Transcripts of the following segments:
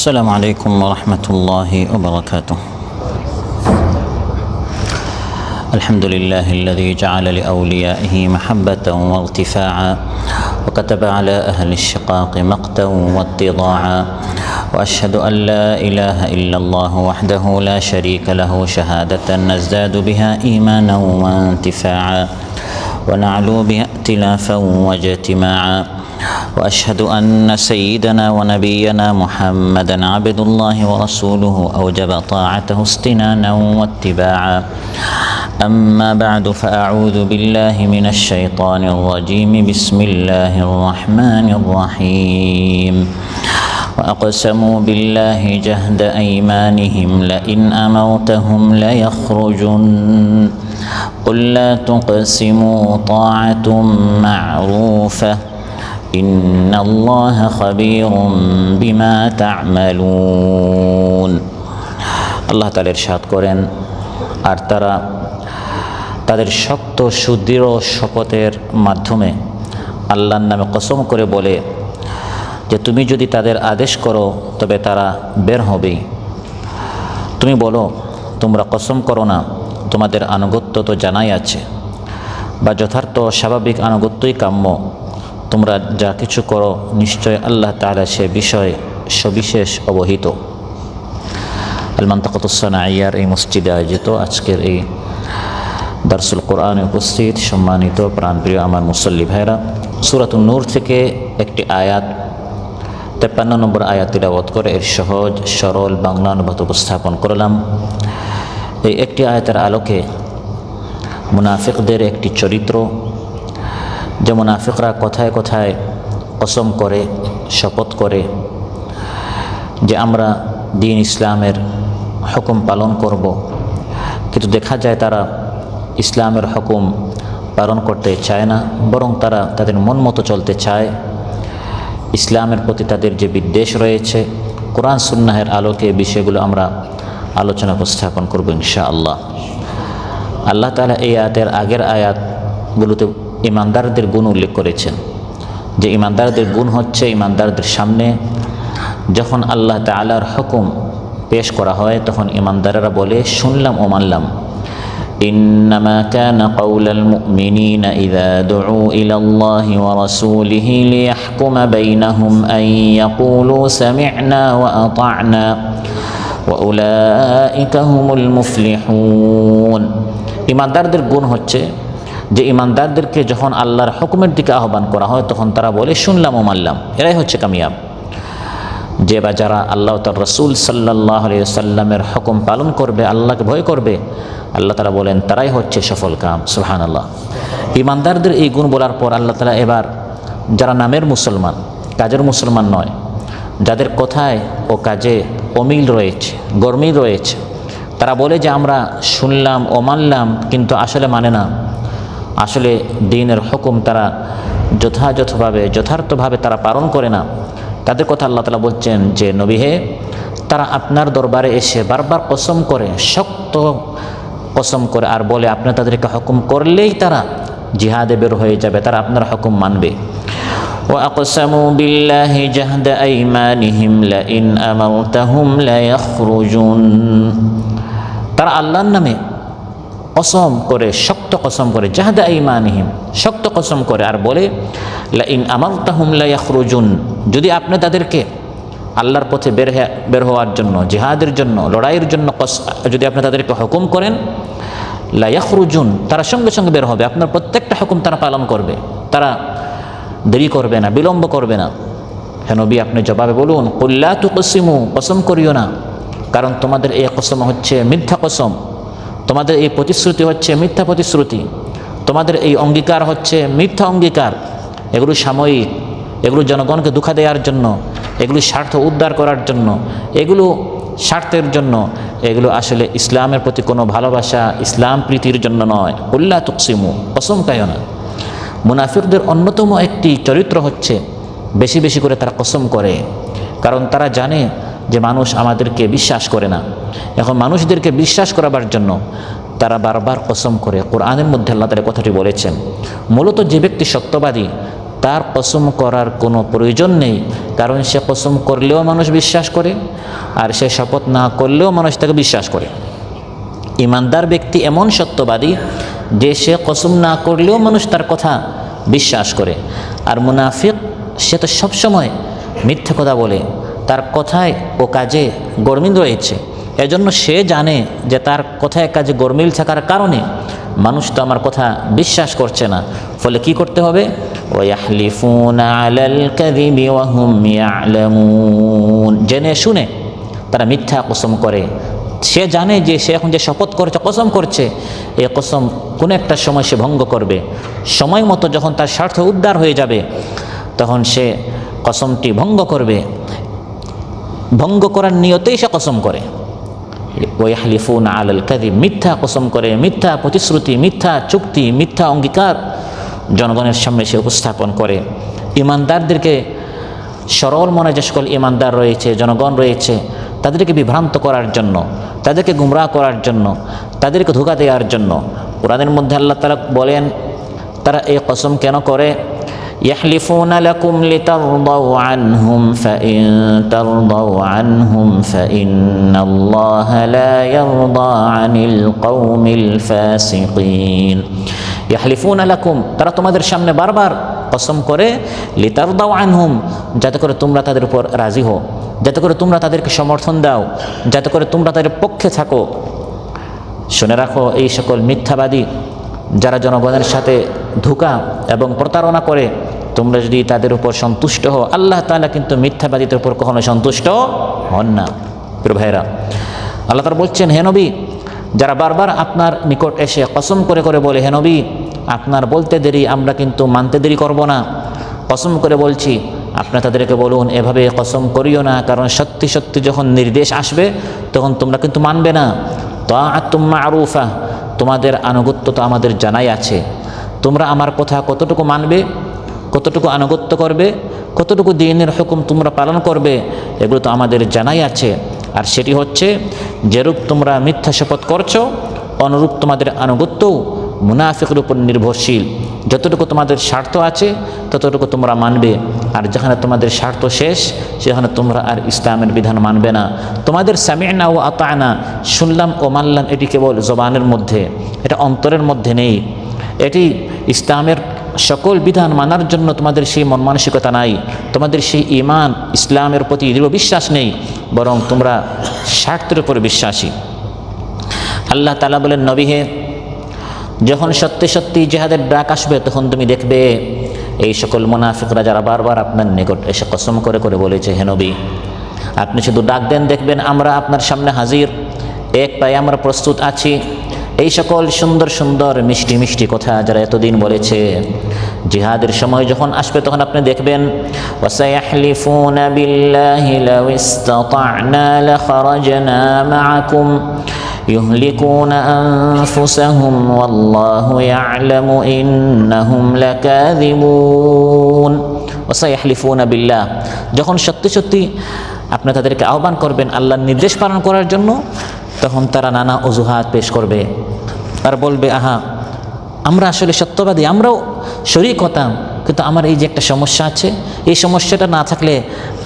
السلام عليكم ورحمة الله وبركاته. الحمد لله الذي جعل لأوليائه محبة وارتفاعا وكتب على أهل الشقاق مقتا واتضاعا، وأشهد أن لا إله إلا الله وحده لا شريك له شهادة نزداد بها إيمانا وانتفاعا ونعلو بها ائتلافا واجتماعا، وأشهد أن سيدنا ونبينا محمدا عبد الله ورسوله أوجب طاعته استنانا واتباعا. أما بعد فأعوذ بالله من الشيطان الرجيم. بسم الله الرحمن الرحيم. وأقسموا بالله جهد أيمانهم لئن أمرتهم ليخرجن قل لا تقسموا طاعة معروفة إن الله خبير بما تعملون। আল্লাহ তাআলা ইরশাদ করেন, আর তারা তাদের শক্ত সুদৃঢ় শপথের মাধ্যমে আল্লাহর নামে কসম করে বলে যে তুমি যদি তাদের আদেশ করো তবে তারা বের হবেই। তুমি বলো তোমরা কসম করো না, তোমাদের আনুগত্য তো জানাই আছে, বা যথার্থ স্বাভাবিক আনুগত্যই কাম্য। তোমরা যা কিছু করো নিশ্চয় আল্লাহ তাআলা সে বিষয়ে সবিশেষ অবহিত। আল মানতাকাতুস সানাইয়ার এই মসজিদে আয়োজিত আজকের এই দারসুল কোরআনে উপস্থিত সম্মানিত প্রাণপ্রিয় আমার মুসল্লি ভাইরা, সূরাতুন নূর থেকে একটি আয়াত 53 নম্বর আয়াত তিলাওয়াত করে এর সহজ সরল বাংলা অনুবাদ উপস্থাপন করলাম। এই একটি আয়াতের আলোকে মুনাফিকদের একটি চরিত্র, যে মুনাফিকরা কথায় কথায় কসম করে, শপথ করে যে আমরা দ্বীন ইসলামের হুকুম পালন করব, কিন্তু দেখা যায় তারা ইসলামের হুকুম পালন করতে চায় না, বরং তারা তাদের মন মতো চলতে চায়। ইসলামের প্রতি তাদের যে বিদ্বেষ রয়েছে, কোরআন সুন্নাহের আলোকে বিষয়গুলো আমরা আলোচনা উপস্থাপন করব ইনশাআল্লাহ। আল্লাহ তাআলা এই আয়াতের আগের আয়াতগুলোতে ইমানদারদের গুণ উল্লেখ করেছেন, যে ইমানদারদের গুণ হচ্ছে ইমানদারদের সামনে যখন আল্লাহ তাআলার হুকুম পেশ করা হয় তখন ইমানদারেরা বলে শুনলাম ও মানলাম। ইন্নামা কানা কাউলাল মুমিনিনা ইযা দুউ ইলাল্লাহি ওয়া রাসূলিহি লিয়াহকুমা বাইনাহুম আন ইয়াকুলু সামি'না ওয়া আতা'না ওয়া উলাইকা হুমুল মুফলিহুন। ইমানদারদের গুণ হচ্ছে যে ইমানদারদেরকে যখন আল্লাহর হুকুমের দিকে আহ্বান করা হয় তখন তারা বলে শুনলাম ও মানলাম। এরাই হচ্ছে কামিয়াব। যে বা যারা আল্লাহ তার রাসূল সাল্লাল্লাহু আলাইহি ওয়াসাল্লামের হুকুম পালন করবে, আল্লাহকে ভয় করবে, আল্লাহ তাআলা বলেন তারাই হচ্ছে সফল কাম। সুবহানাল্লাহ। ইমানদারদের এই গুণ বলার পর আল্লাহ তাআলা এবার যারা নামের মুসলমান, কাজের মুসলমান নয়, যাদের কথায় ও কাজে অমিল রয়েছে, গরমিল রয়েছে, তারা বলে যে আমরা শুনলাম ও মানলাম, কিন্তু আসলে মানে না, আসলে দ্বীনের হুকুম তারা যথার্থভাবে তারা পালন করে না। তাদের কথা আল্লাহ তাআলা বলছেন যে নবী হে, তারা আপনার দরবারে এসে বারবার কসম করে, শক্ত কসম করে আর বলে আপনি তাদেরকে হুকুম করলেই তারা জিহাদে বের হয়ে যাবে, তারা আপনার হুকুম মানবে। وأقسموا بالله جهد أيمانهم لئن أمرتهم ليخرجن। তারা আল্লাহর নামে কসম করে, শক্ত কসম করে, জাহদা আইমানিহিম, শক্ত কসম করে আর বলে লাইন আমারতাহুম লা ইয়াখরুজুন, যদি আপনি তাদেরকে আল্লাহর পথে বের হওয়ার জন্য, জিহাদের জন্য, লড়াইয়ের জন্য যদি আপনি তাদেরকে হুকুম করেন, লা ইয়াখরুজুন, তারা সঙ্গে সঙ্গে বের হবে, আপনার প্রত্যেকটা হুকুম তারা পালন করবে, তারা দেরি করবে না, বিলম্ব করবে না। হে নবী, আপনি জবাবে বলুন কুল লা তুকসিমু, কসম করিও না, কারণ তোমাদের এই কসম হচ্ছে মিথ্যা কসম, তোমাদের এই প্রতিশ্রুতি হচ্ছে মিথ্যা প্রতিশ্রুতি, তোমাদের এই অঙ্গীকার হচ্ছে মিথ্যা অঙ্গীকার। এগুলো সাময়িক, এগুলো জনগণকে ধোঁকা দেওয়ার জন্য, এগুলো স্বার্থ উদ্ধার করার জন্য, এগুলো স্বার্থের জন্য, এগুলো আসলে ইসলামের প্রতি কোনো ভালোবাসা, ইসলাম প্রীতির জন্য নয়। কুল লা তুকসিমু, কসম খাইও না। মুনাফিকদের অন্যতম একটি চরিত্র হচ্ছে বেশি বেশি করে তারা কসম করে, কারণ তারা জানে যে মানুষ আমাদেরকে বিশ্বাস করে না। এখন মানুষদেরকে বিশ্বাস করাবার জন্য তারা বারবার কসম করে। কোরআনের মধ্যে আল্লাহ তাআলা কথাটি বলেছেন। মূলত যে ব্যক্তি সত্যবাদী তার কসম করার কোনো প্রয়োজন নেই, কারণ সে কসম করলেও মানুষ বিশ্বাস করে, আর সে শপথ না করলেও মানুষ তাকে বিশ্বাস করে। ইমানদার ব্যক্তি এমন সত্যবাদী যে সে কসম না করলেও মানুষ তার কথা বিশ্বাস করে। আর মুনাফিক সে তো সবসময় মিথ্যা কথা বলে, তার কথায় ও কাজে গরমিল রয়েছে। এজন্য সে জানে যে তার কথায় কাজে গরমিল থাকার কারণে মানুষ তো আমার কথা বিশ্বাস করছে না, ফলে কি করতে হবে? ওয়াহলিফুনা আলাল কাযিবি ওয়া হুম ইয়ালামুন, জেনে শুনে তারা মিথ্যা কসম করে। সে জানে যে সে এখন যে শপথ করছে, কসম করছে, এই কসম কোনো একটা সময় সে ভঙ্গ করবে। সময় মতো যখন তার স্বার্থ উদ্ধার হয়ে যাবে তখন সে কসমটি ভঙ্গ করবে। ভঙ্গ করার নিয়তেই সে কসম করে। ওয়াহলিফুনা আলাল কাযিব, মিথ্যা কসম করে, মিথ্যা প্রতিশ্রুতি, মিথ্যা চুক্তি, মিথ্যা অঙ্গীকার জনগণের সামনে সে উপস্থাপন করে। ইমানদারদেরকে, সরল মনে যে সকল ইমানদার রয়েছে, জনগণ রয়েছে, তাদেরকে বিভ্রান্ত করার জন্য, তাদেরকে গুমরাহ করার জন্য, তাদেরকে ধোঁকা দেওয়ার জন্য কোরআনের মধ্যে আল্লাহ তাআলা বলেন তারা এই কসম কেন করে? ইয়াহলিফুনা লাকুম লিতারদাউ আনহুম ফাইন তারদাউ আনহুম ফাইন্নাল্লাহা লা ইয়ারদা আনিল কওমিল ফাসিকিন। ইয়াহলিফুনা লাকুম, তারা তোমাদের সামনে বারবার কসম করে, লিতারদাউ আনহুম, যাতে করে তোমরা তাদের উপর রাজি হও, যাতে করে তোমরা তাদেরকে সমর্থন দাও, যাতে করে তোমরা তাদের পক্ষে থাকো। শুনে রাখো, এই সকল মিথ্যাবাদী যারা জনগণের সাথে ধোঁকা এবং প্রতারণা করে, তোমরা যদি তাদের উপর সন্তুষ্ট হও, আল্লাহ তাআলা কিন্তু মিথ্যাবাদীদের উপর কখনো সন্তুষ্ট হন না। প্রিয় ভাইরা, আল্লাহ তাআলা বলছেন, হে নবী, যারা বারবার আপনার নিকট এসে কসম করে করে বলে, হে নবী, আপনার বলতে দেরি, আমরা কিন্তু মানতে দেরি করব না, কসম করে বলছি, আপনার তাদেরকে বলুন এভাবে কসম করিও না, কারণ সত্যি সত্যি যখন নির্দেশ আসবে তখন তোমরা কিন্তু মানবে না। তাআতুম মা'রুফা, তোমাদের আনুগত্য তো আমাদের জানাই আছে। তোমরা আমার কথা কতটুকু মানবে, কতটুকু আনুগত্য করবে, কতটুকু দ্বীনের হুকুম তোমরা পালন করবে, এগুলো তো আমাদের জানাই আছে। আর সেটি হচ্ছে, যেরূপ তোমরা মিথ্যা শপথ করছো, অনুরূপ তোমাদের আনুগত্যও মুনাফিকের উপর নির্ভরশীল। যতটুকু তোমাদের স্বার্থ আছে ততটুকু তোমরা মানবে, আর যেখানে তোমাদের স্বার্থ শেষ সেখানে তোমরা আর ইসলামের বিধান মানবে না। তোমাদের সামি'না ও আতা'না, শুনলাম ও মানলাম, এটি কেবল জবানের মধ্যে, এটা অন্তরের মধ্যে নেই। এটি ইসলামের সকল বিধান মানার জন্য তোমাদের সেই মন মানসিকতা নাই, তোমাদের সেই ঈমান ইসলামের প্রতি দৃঢ় বিশ্বাস নেই, বরং তোমরা স্বার্থের উপর বিশ্বাসী। আল্লাহ তাআলা বলেন, নবী হে, যখন সত্যি সত্যি জিহাদের ডাক আসবে তখন তুমি দেখবে এই সকল মুনাফিকরা যারা বারবার আপনার নিকট এসে কসম করে করে বলেছে, হে নবী, আপনি শুধু ডাক দেন, দেখবেন আমরা আপনার সামনে হাজির, এক পায়ে আমরা প্রস্তুত আছি। এই সকল সুন্দর সুন্দর মিষ্টি মিষ্টি কথা যারা এতদিন বলেছে, জিহাদের সময় যখন আসবে তখন আপনি দেখবেন, ওয়াসায়াহলিফুনা বিল্লাহি লাউ ইসতাতা'না লাখারাজনা মা'আকুম يهلكون أنفسهم والله يعلم إنهم لكاذبون وسيحلفون بالله। যখন সত্যি সত্যি আপনি তাদেরকে আহ্বান করবেন আল্লাহর নির্দেশ পালন করার জন্য, তখন তারা নানা অজুহাত পেশ করবে আর বলবে, আহা, আমরা আসলে সত্যবাদী, আমরাও শরীক হতাম, কিন্তু আমার এই যে একটা সমস্যা আছে, এই সমস্যাটা না থাকলে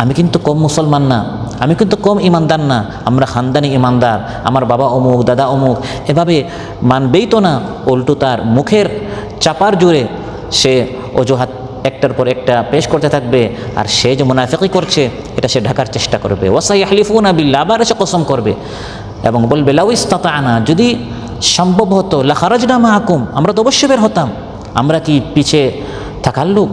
আমি কিন্তু কম মুসলমান না, আমি কিন্তু কম ইমানদার না, আমরা খানদানি ইমানদার, আমার বাবা অমুক, দাদা অমুক, এভাবে মানবেই তো না। উল্টো তার মুখের চাপার জোরে সে অজুহাত একটার পর একটা পেশ করতে থাকবে, আর সে যে মুনাফিকি করছে এটা সে ঢাকার চেষ্টা করবে। ওয়াসায়াহলিফুনা বিল্লাহ, আবার এসে কসম করবে এবং বলবে, লাউ ইসতাতা'না, যদি সম্ভব হতো, লাখারাজনা মা'আকুম, আমরা তো অবশ্যই বের হতাম, আমরা কি পিছে থাকার লোক?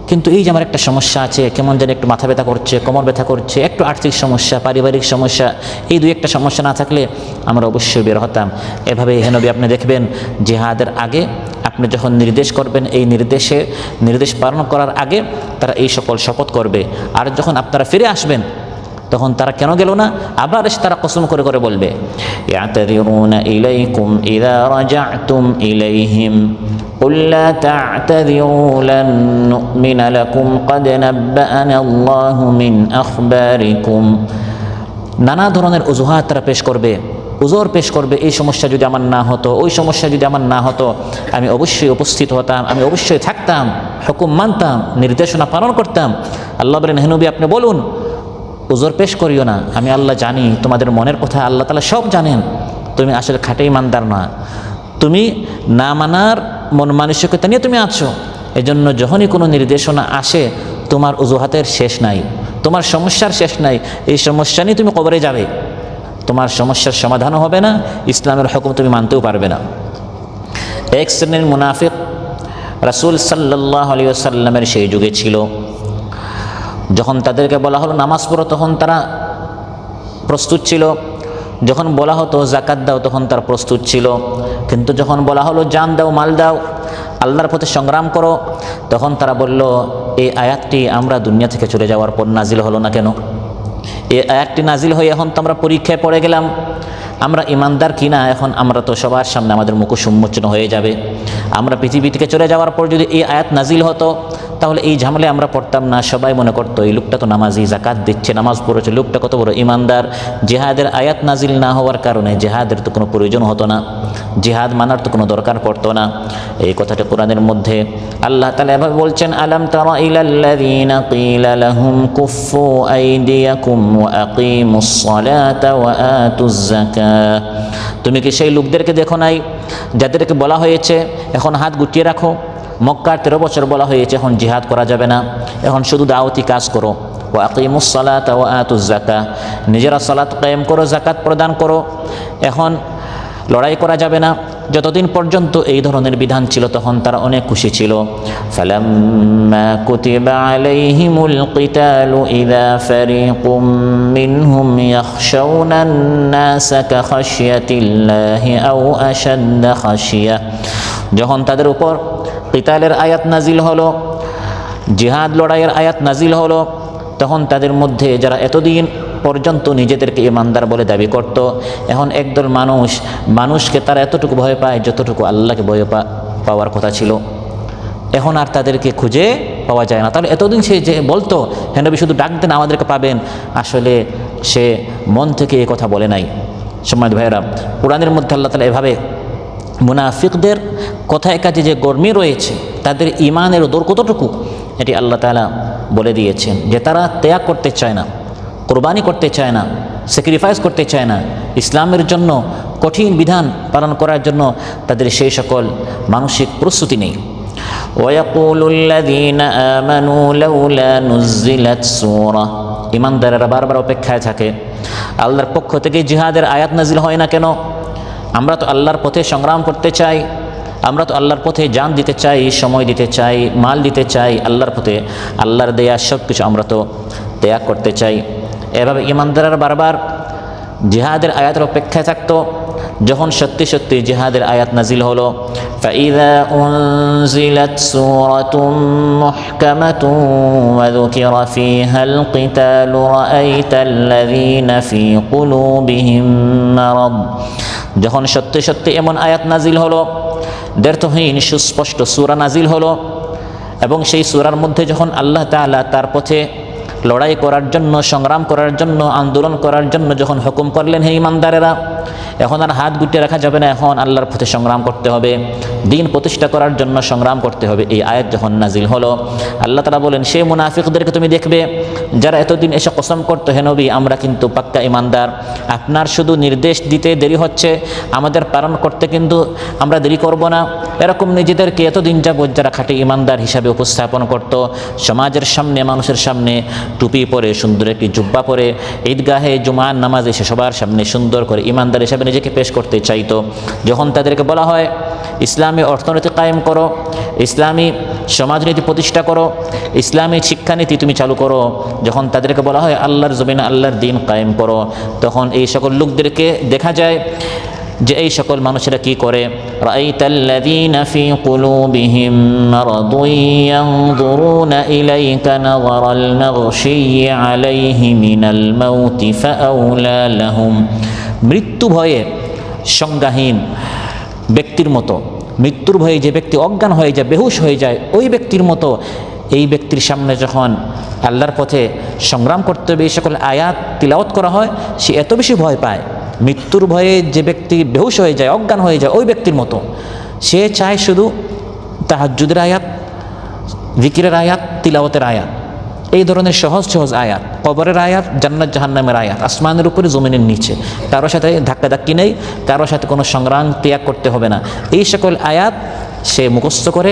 কিন্তু এই যে আমার একটা সমস্যা আছে, কেমন যেন একটু মাথা ব্যথা করছে, কোমর ব্যথা করছে, একটু আর্থিক সমস্যা, পারিবারিক সমস্যা, এই দুই একটা সমস্যা না থাকলে আমরা অবশ্যই বের হতাম। এভাবে হে নবী আপনি দেখবেন, জিহাদের আগে আপনি যখন নির্দেশ করবেন, এই নির্দেশ পালন করার আগে তারা এই সকল শপথ করবে, আর যখন আপনারা ফিরে আসবেন তখন তারা কেন গেল না, আবার এসে তারা কসম করে করে বলবে, ইয়াতাযিরুনা ইলাইকুম ইযা রাজা'তুম ইলাইহিম কুল লা তা'তাযিরু লান নু'মিনা লাকুম ক্বাদ নাব্বা'ানা আল্লাহু মিন আখবারিকুম। নানা ধরনের অজুহাত তারা পেশ করবে, উজর পেশ করবে, এই সমস্যা যদি আমার না হতো, ওই সমস্যা যদি আমার না হতো, আমি অবশ্যই উপস্থিত হতাম, আমি অবশ্যই থাকতাম, হুকুম মানতাম, নির্দেশনা পালন করতাম। আল্লাহ বলেন, হে নবী আপনি বলুন, উজর পেশ করিও না, আমি আল্লাহ জানি তোমাদের মনের কথা, আল্লাহ তাআলা সব জানেন। তুমি আসলে খাঁটি ইমানদার না, তুমি না মানার মন মানসিকতা নিয়ে তুমি আছো। এজন্য যখনই কোনো নির্দেশনা আসে, তোমার অজুহাতের শেষ নাই, তোমার সমস্যার শেষ নাই, এই সমস্যা নিয়ে তুমি কবরে যাবে, তোমার সমস্যার সমাধানও হবে না, ইসলামের হুকুম তুমি মানতেও পারবে না। এক শ্রেণীর মুনাফিক রাসূল সাল্লাল্লাহু আলাইহি ওয়াসাল্লামের সেই যুগে ছিল। যখন তাদেরকে বলা হলো নামাজ পড়ো, তখন তারা প্রস্তুত ছিল। যখন বলা হতো যাকাত দাও, তখন তারা প্রস্তুত ছিল। কিন্তু যখন বলা হলো জান দাও, মাল দাও, আল্লাহর পথে সংগ্রাম করো, তখন তারা বলল, এই আয়াতটি আমরা দুনিয়া থেকে চলে যাওয়ার পর নাজিল হলো না কেন? এই আয়াতটি নাজিল হয়ে এখন তো আমরা পরীক্ষায় পড়ে গেলাম, আমরা ইমানদার কিনা এখন আমরা তো সবার সামনে আমাদের মুখোশ উন্মোচন হয়ে যাবে। আমরা পৃথিবী থেকে চলে যাওয়ার পর যদি এই আয়াত নাজিল হতো, তাহলে এই ঝামেলায় আমরা পড়তাম না। সবাই মনে করতো এই লোকটা তো নামাজি, জাকাত দিচ্ছে, নামাজ পড়েছে, লোকটা কত বড় ইমানদার। জিহাদের আয়াত নাজিল না হওয়ার কারণে জিহাদের তো কোনো প্রয়োজন হতো না, জিহাদ মানার তো কোনো দরকার পড়তো না। এই কথাটা কোরআনের মধ্যে আল্লাহ তাআলা এভাবে বলছেন, আলাম তারা ইলাল্লাযীনা ক্বিলা লাহুম কুফফু আইদিয়াকুম ওয়া আকিমুস সালাতা ওয়া আতুজ যাকাত। তুমি কি সেই লোকদেরকে দেখো নাই যাদেরকে বলা হয়েছে এখন হাত গুটিয়ে রাখো? মক্কার 13 বছর বলা হয়েছে এখন জিহাদ করা যাবে না, এখন শুধু দাওয়াতি কাজ করো। ওয়া আকিমুস সালাতা ওয়া আতুজ যাকাত, নিজেরা সালাত কায়েম করো, যাকাত প্রদান করো। এখন লড়াই করা যাবে না। যতদিন পর্যন্ত এই ধরনের বিধান ছিল তখন তারা অনেক খুশি ছিল। ফালাম্মা কুতিবা আলাইহিমুল কিতালু ইযা ফারিকুম মিনহুম ইয়াখশাউনান নাসা কাখাশিয়াতিল্লাহি আও আশাদ্দা খাশিয়া। যখন তাদের উপর কিতালের আয়াত নাজিল হলো, জিহাদ লড়াইয়ের আয়াত নাজিল হলো, তখন তাদের মধ্যে যারা এতদিন পর্যন্ত নিজেদেরকে ইমানদার বলে দাবি করত, এখন একদল মানুষকে তারা এতটুকু ভয় পায় যতটুকু আল্লাহকে ভয় পাওয়ার কথা ছিল। এখন আর তাদেরকে খুঁজে পাওয়া যায় না। তাহলে এতদিন সে যে বলতো হে নবী শুধু ডাক দেন আমাদেরকে পাবেন, আসলে সে মন থেকে এ কথা বলে নাই। সম্মানিত ভাইয়েরা, কোরআনের মধ্যে আল্লাহ তাআলা এভাবে মুনাফিকদের কথায় কাজে যে গর্মি রয়েছে, তাদের ইমানের দর কতটুকু, এটি আল্লাহ তাআলা বলে দিয়েছেন। যে তারা ত্যাগ করতে চায় না, কোরবানি করতে চায় না, স্যাক্রিফাইস করতে চায় না, ইসলামের জন্য কঠিন বিধান পালন করার জন্য তাদের সেই সকল মানসিক প্রস্তুতি নেই। ওয়ায়াকুলুল্লাযীনা আমানু লাউলা নুজ্জিলাত সূরা, ইমানদারেরা বারবার অপেক্ষায় থাকে আল্লাহর পক্ষ থেকে জিহাদের আয়াত নাজিল হয় না কেন? আমরা তো আল্লাহর পথে সংগ্রাম করতে চাই, আমরা তো আল্লাহর পথে জান দিতে চাই, সময় দিতে চাই, মাল দিতে চাই, আল্লাহর পথে আল্লাহর দেয়া সব কিছু আমরা তো ত্যাগ করতে চাই। এভাবে ইমানদাররা বারবার জিহাদের আয়াতের অপেক্ষায় থাকতো। যখন সত্যি সত্যি জিহাদের আয়াত নাজিল হলো, ফাইযা উনজিলাত সূরাতুম মুহকামাতুন ওয়া যুকিরা ফীহাল কিতালু রাআইতাল্লাযীনা ফী কুলুবিহিম মারাদ, যখন সত্যি সত্যি এমন আয়াত নাজিল হলো, দ্ব্যর্থহীন সুস্পষ্ট সূরা নাজিল হলো, এবং সেই সূরার মধ্যে যখন আল্লাহ তাআলা তার পথে লড়াই করার জন্য, সংগ্রাম করার জন্য, আন্দোলন করার জন্য যখন হুকুম করলেন, হে ইমানদারেরা এখন আর হাত গুটিয়ে রাখা যাবে না, এখন আল্লাহর পথে সংগ্রাম করতে হবে, দিন প্রতিষ্ঠা করার জন্য সংগ্রাম করতে হবে। এই আয়াত যখন নাজিল হলো, আল্লাহ তাআলা বলেন সেই মুনাফিকদেরকে তুমি দেখবে যারা এতদিন এসে কসম করতো হে নবী আমরা কিন্তু পাক্কা ইমানদার, আপনার শুধু নির্দেশ দিতে দেরি হচ্ছে, আমাদের পালন করতে কিন্তু আমরা দেরি করব না, এরকম নিজেদেরকে এতদিন যাবৎ যারা খাঁটি ইমানদার হিসাবে উপস্থাপন করত, সমাজের সামনে, মানুষের সামনে টুপি পরে, সুন্দর একটি জুব্বা পরে, ঈদগাহে জুমার নামাজ এসে সবার সামনে সুন্দর করে ইমানদার হিসাবে নিজেকে পেশ করতে চাইতো, যখন তাদেরকে বলা হয় ইসলামী অর্থনীতি কায়েম করো, ইসলামী সমাজনীতি প্রতিষ্ঠা করো, ইসলামী শিক্ষানীতি তুমি চালু করো, যখন তাদেরকে বলা হয় আল্লাহর জমিনে আল্লাহর দ্বীন কায়েম করো, তখন এই সকল লোকদেরকে দেখা যায় যে এই সকল মানুষেরা কি করে, রাআইতাল্লাযীনা ফী কুলুবিহিম মারাদুন ইয়ানজুরুনা ইলাইকা নাযারাল মাগশিয়্যি আলাইহি মিনাল মাউতি ফাআওলা লাহুম, মৃত্যু ভয়ে সংজ্ঞাহীন ব্যক্তির মতো, মৃত্যুর ভয়ে যে ব্যক্তি অজ্ঞান হয়ে যায়, বেহুশ হয়ে যায়, ওই ব্যক্তির মতো এই ব্যক্তির সামনে যখন আল্লাহর পথে সংগ্রাম করতে হবে, এই সকল আয়াত তিলাওয়াত করা হয়, সে এত বেশি ভয় পায়, মৃত্যুর ভয়ে যে ব্যক্তি বেহুশ হয়ে যায়, অজ্ঞান হয়ে যায়, ওই ব্যক্তির মতো। সে চায় শুধু তাহাজ্জুদের আয়াত, জিকিরের আয়াত, তিলাওয়াতের আয়াত, এই ধরনের সহজ সহজ আয়াত, কবরের আয়াত, জান্নাত জাহান্নামের আয়াত, আসমানের উপরে জমিনের নিচে, কারোর সাথে ধাক্কাধাক্কি নেই, কারোর সাথে কোনো সংগ্রাম ত্যাগ করতে হবে না, এই সকল আয়াত সে মুখস্থ করে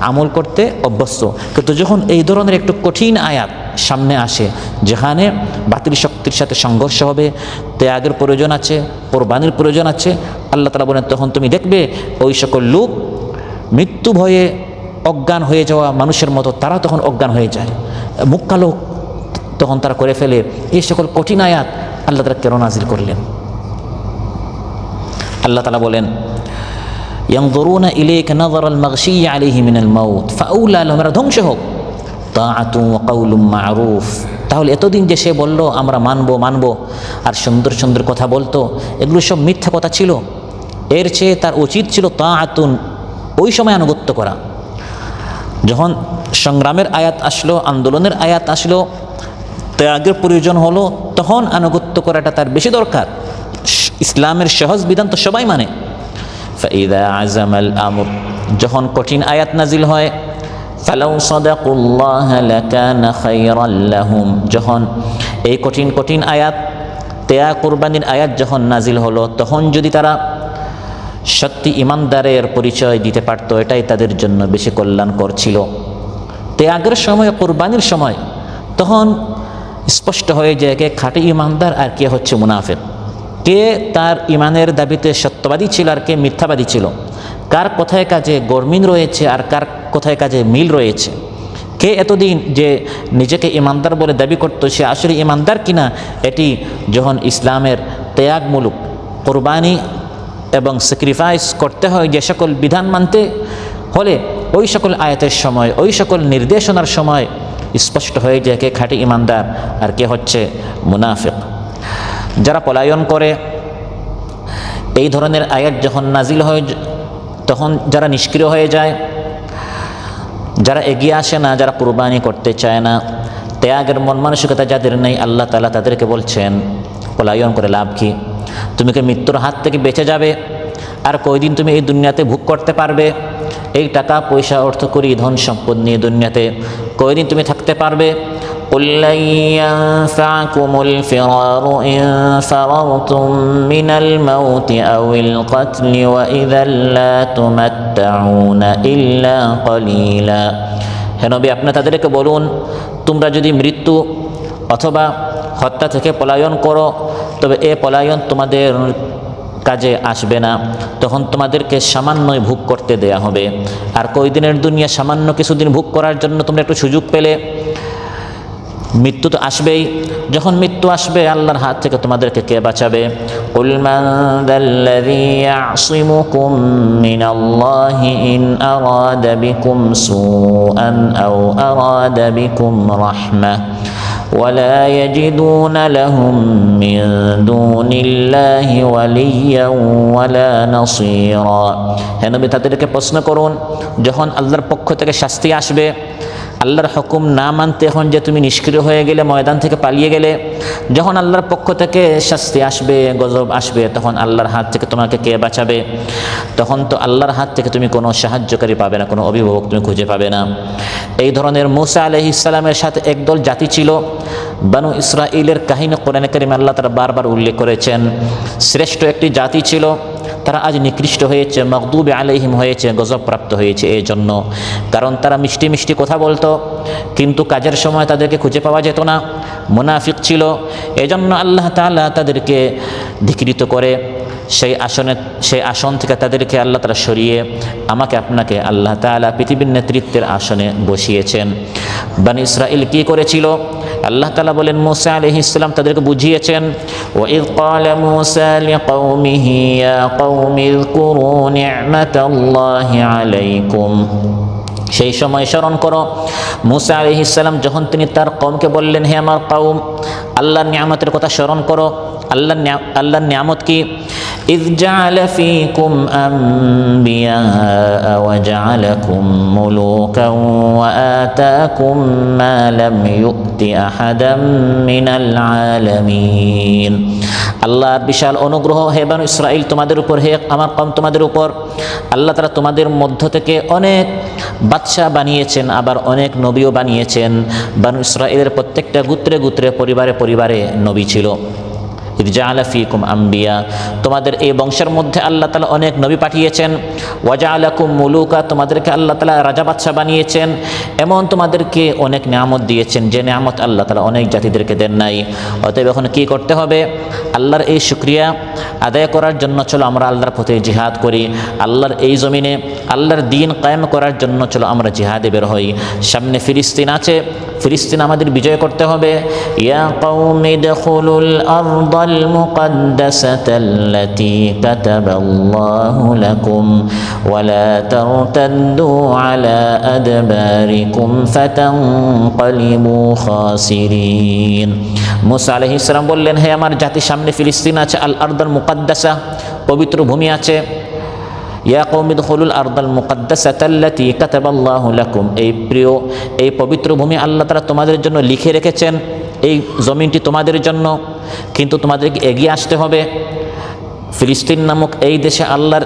আমল করতে অভ্যস্ত। কিন্তু যখন এই ধরনের একটু কঠিন আয়াত সামনে আসে, যেখানে বাতিল শক্তির সাথে সংঘর্ষ হবে, ত্যাগের প্রয়োজন আছে, কোরবানির প্রয়োজন আছে, আল্লাহ তাআলা বলেন তখন তুমি দেখবে ওই সকল লোক মৃত্যু ভয়ে অজ্ঞান হয়ে যাওয়া মানুষের মতো তারা তখন অজ্ঞান হয়ে যায়, মুখ কালো তখন তারা করে ফেলে। এই সকল কঠিন আয়াত আল্লাহ তাআলা কেন নাজিল করলেন? আল্লাহ তাআলা বলেন ইয়ানজুরুনা ইলাইকা নাযারাল মাগশী আলাইহি মিনাল মাউত ফাউলা লাহুম, ধ্বংস হোক, তাআতু ওয়া কাউলুম মা'রুফ। তাহলে এতদিন যে সে বলল আমরা মানবো আর সুন্দর সুন্দর কথা বলতো, এগুলো সব মিথ্যা কথা ছিল। এর চেয়ে তার উচিত ছিল তাআতুন, ওই সময় আনুগত্য করা। যখন সংগ্রামের আয়াত আসলো, আন্দোলনের আয়াত আসলো, ত্যাগের প্রয়োজন হলো, তখন আনুগত্য করাটা তার বেশি দরকার। ইসলামের সহজ বিধান তো সবাই মানে। ফাইদা আযামাল আমর, যখন কঠিন আয়াত নাজিল হয়, ফালাউ সাদাকুল্লাহ লাকানা খায়রাল লাহুম, যখন এই কঠিন কঠিন আয়াত, ত্যাগ কুরবানির আয়াত যখন নাজিল হলো, তখন যদি তারা সত্যি ইমানদারের পরিচয় দিতে পারত, এটাই তাদের জন্য বেশি কল্যাণকর ছিল। ত্যাগের সময়, কুরবানির সময় তখন স্পষ্ট হয়ে যায় কে খাঁটি ইমানদার আর কে হচ্ছে মুনাফিক, কে তার ইমানের দাবিতে সত্যবাদী ছিল আর কে মিথ্যাবাদী ছিল, কার কথায় কাজে গরমিল রয়েছে আর কার কথায় কাজে মিল রয়েছে, কে এতদিন যে নিজেকে ইমানদার বলে দাবি করত সে আসলে ইমানদার কিনা, এটি যখন ইসলামের ত্যাগমূলক কোরবানি এবং স্যাক্রিফাইস করতে হয়, যে সকল বিধান মানতে হলে ওই সকল আয়াতের সময়, ওই সকল নির্দেশনার সময় স্পষ্ট হয়ে যায় কে খাঁটি ইমানদার আর কে হচ্ছে মুনাফিক। যারা পলায়ন করে, এই ধরনের আয়াত যখন নাজিল হয় তখন যারা নিষ্ক্রিয় হয়ে যায়, যারা এগিয়ে আসে না, যারা কুরবানি করতে চায় না, ত্যাগের মন মানসিকতা যাদের নেই, আল্লাহ তাআলা তাদেরকে বলছেন পলায়ন করে লাভ কি? তুমি কি মৃত্যুর হাত থেকে বেঁচে যাবে? আর কয়দিন তুমি এই দুনিয়াতে ভোগ করতে পারবে? এই টাকা পয়সা অর্থ করি ধন সম্পদ নিয়ে দুনিয়াতে কয়দিন তুমি থাকতে পারবে? قل لن ينفعكم الفرار إن فررتم من الموت أو القتل وإذا لا تمتعون إلا قليلا। হে নবী, আপনি তাদেরকে বলুন, তোমরা যদি মৃত্যু অথবা হত্যা থেকে পলায়ন করো, তবে এ পলায়ন তোমাদের কাজে আসবে না, তখন তোমাদেরকে সামান্যই ভোগ করতে দেয়া হবে। আর কয়দিনের দুনিয়া, সামান্য কিছুদিন ভোগ করার জন্য তোমরা একটু সুযোগ পেলে, মৃত্যু তো আসবেই। যখন মৃত্যু আসবে আল্লাহর হাত থেকে তোমাদেরকে কে বাঁচাবে? কুল মান যাল্লাযী ইয়াসিমুকুম মিনাল্লাহি ইন আরাদা বিকুম সুআন আও আরাদা বিকুম রাহমাহ ওয়ালা ইয়াজিদুনা লাহুম মিন দুনিল্লাহি ওয়ালিয়্যান ওয়ালা নাসীরা। হে নবী, তাদেরকে প্রশ্ন করুন, যখন আল্লাহর পক্ষ থেকে শাস্তি আসবে, আল্লাহর হুকুম না মানতে এখন যে তুমি নিষ্ক্রিয় হয়ে গেলে, ময়দান থেকে পালিয়ে গেলে, যখন আল্লাহর পক্ষ থেকে শাস্তি আসবে, গজব আসবে, তখন আল্লাহর হাত থেকে তোমাকে কে বাঁচাবে? তখন তো আল্লাহর হাত থেকে তুমি কোনো সাহায্যকারী পাবে না, কোনো অভিভাবক তুমি খুঁজে পাবে না। এই ধরনের মূসা আলাইহিস সালামের সাথে একদল জাতি ছিল, বানু ইসরাঈলের কাহিনী কোরআনে কারিমে আল্লাহ তাআলা বারবার উল্লেখ করেছেন। শ্রেষ্ঠ একটি জাতি ছিল, তারা আজ নিকৃষ্ট হয়েছে, মাগদুব আলাইহিম হয়েছে, গজবপ্রাপ্ত হয়েছে। এই জন্য, কারণ তারা মিষ্টি মিষ্টি কথা বলতো, কিন্তু কাজের সময় তাদেরকে খুঁজে পাওয়া যেত না, মুনাফিক ছিল। এজন্য আল্লাহ তাআলা তাদেরকে ধিক্কৃত করে সেই আসন থেকে তাদেরকে আল্লাহ তাআলা সরিয়ে আমাকে আপনাকে আল্লাহ তাআলা পৃথিবীর নেতৃত্বের আসনে বসিয়েছেন। বনী ইসরাঈল কি করেছিল? আল্লাহ তাআলা বলেন, মূসা আলাইহিস সালাম তাদেরকে বুঝিয়েছেন, ওয়াইয ক্বালা মূসা লিকওমিহি ইয়া কওমি ইযকুরু নি'মাতাল্লাহি আলাইকুম। সেই সময় স্মরণ করো, মূসা আলাইহিস সালাম যখন তিনি তার কওমকে বললেন, হে আমার কওম, আল্লাহর নিয়ামতের কথা স্মরণ করো। আল্লাহর নিয়ামত কি? إذ جعل فيكم أنبياء وجعلكم ملوكا وآتاكم ما لم يؤت أحدا من العالمين। আল্লাহর বিশাল অনুগ্রহ হে বানু ইসরাইল তোমাদের উপর, হে আমার কওম তোমাদের উপর। আল্লাহ তাআলা তোমাদের মধ্য থেকে অনেক বাদশা বানিয়েছেন, আবার অনেক নবীও বানিয়েছেন। বানু ইসরাইলের প্রত্যেকটা গোত্রে গোত্রে পরিবারে পরিবারে নবী ছিল। ইয জাআলা ফীকুম আম্বিয়া, তোমাদের এই বংশের মধ্যে আল্লাহ তাআলা অনেক নবী পাঠিয়েছেন। ওয়া জাআলাকুম মুলুকা, তোমাদেরকে আল্লাহ তাআলা রাজা বাদশা বানিয়েছেন। এমন তোমাদেরকে অনেক নিয়ামত দিয়েছেন যে নিয়ামত আল্লাহ তাআলা অনেক জাতিদেরকে দেন নাই। অতএব এখন কী করতে হবে? আল্লাহর এই শুকরিয়া আদায় করার জন্য চলো আমরা আল্লাহর পথে জিহাদ করি। আল্লাহর এই জমিনে আল্লাহর দ্বীন কায়েম করার জন্য চলো আমরা জিহাদে বের হই। সামনে ফিলিস্তিন আছে, ফিলিস্তিন আমাদের বিজয় করতে হবে। ইয়া কওমি দুখুলুল আরদাল মুকদ্দাসাতাল্লাতী কাতাবাল্লাহু লাকুম ওয়া লা তারতাদ্দু আলা আদবারিকুম ফাতানকালিবু খাসিরিন। মুসা আলাইহিস সালাম বললেন, হে আমার জাতি, সামনে ফিলিস্তিন আছে, আল আরদাল মুকদ্দাসা, পবিত্র ভূমি আছে। ইয়া কওমি দুখুলুল আরদাল মুকদ্দাসাতাল্লাতী কাতাবাল্লাহু লাকুম, এই প্রিয় এই পবিত্র ভূমি আল্লাহ তাআলা তোমাদের জন্য লিখে রেখেছেন। এই জমিনটি তোমাদের জন্য, কিন্তু তোমাদেরকে এগিয়ে আসতে হবে। ফিলিস্তিন নামক এই দেশে আল্লাহর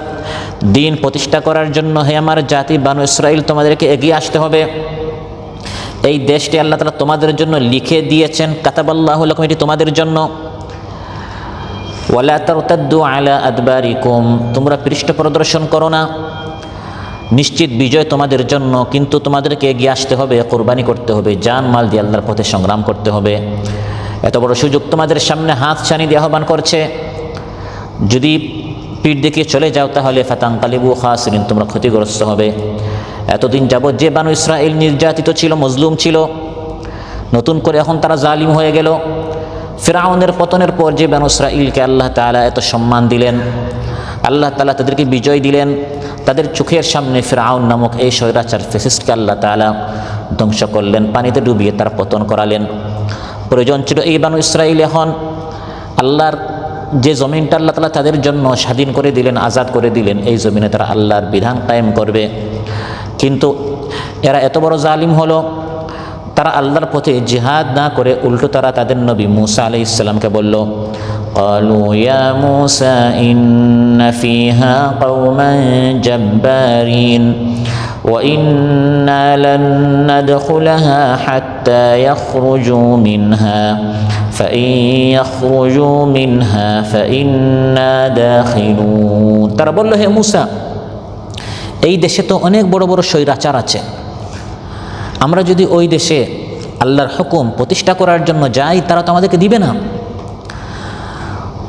দ্বীন প্রতিষ্ঠা করার জন্য হে আমার জাতি বানু ইসরাইল তোমাদেরকে এগিয়ে আসতে হবে। এই দেশটি আল্লাহ তাআলা তোমাদের জন্য লিখে দিয়েছেন। কাতাবাল্লাহু লাকুম, এটি তোমাদের জন্য। ওয়ালা তারতাদ্দু আলা আদবারিকুম, তোমরা পৃষ্ঠ প্রদর্শন করো না। নিশ্চিত বিজয় তোমাদের জন্য, কিন্তু তোমাদেরকে এগিয়ে আসতে হবে, কোরবানি করতে হবে, জান মাল দিয়ে আল্লাহর পথে সংগ্রাম করতে হবে। এত বড় সুযোগ তোমাদের সামনে হাত ছানি দিয়ে আহ্বান করছে। যদি পিঠ দেখিয়ে চলে যাও তাহলে ফাতানকালিবু খাসিরিন, তোমরা ক্ষতিগ্রস্ত হবে। এতদিন যাবৎ যে বানু ইসরাইল নির্যাতিত ছিল, মজলুম ছিল, নতুন করে এখন তারা জালিম হয়ে গেল। ফিরআউনের পতনের পর যে বানু ইসরাইলকে আল্লাহ তাআলা এত সম্মান দিলেন, আল্লাহ তাআলা তাদেরকে বিজয় দিলেন, তাদের চোখের সামনে ফিরআউন নামক এই স্বৈরাচার ফ্যাসিস্টকে আল্লাহ তাআলা ধ্বংস করলেন, পানিতে ডুবিয়ে তার পতন করালেন। প্রয়োজন ছিল এই বানু ইসরাইল এখন আল্লাহর যে জমিনটা আল্লাহ তাআলা তাদের জন্য স্বাধীন করে দিলেন, আজাদ করে দিলেন, এই জমিনে তারা আল্লাহর বিধান কায়েম করবে। কিন্তু এরা এত বড় জালিম হলো, তারা আল্লাহর পথে জিহাদ না করে উল্টো তারা তাদের নবী মুসা আলাইহিস সালামকে বলল, ক্বালু ইয়া মুসা ইন্না ফিহা কওমান জাব্বারিন ওয়া ইন্না লান নাদখুলাহা হাত্তা ইয়াখরুজু মিনহা ফাইন ইয়াখরুজু মিনহা ফাইন্না দাখিলুন। তারা বলল, হে মুসা, এই দেশে তো অনেক বড় বড় স্বৈরাচার আছে, আমরা যদি ওই দেশে আল্লাহর হুকুম প্রতিষ্ঠা করার জন্য যাই তারা তো আমাদেরকে দিবে না।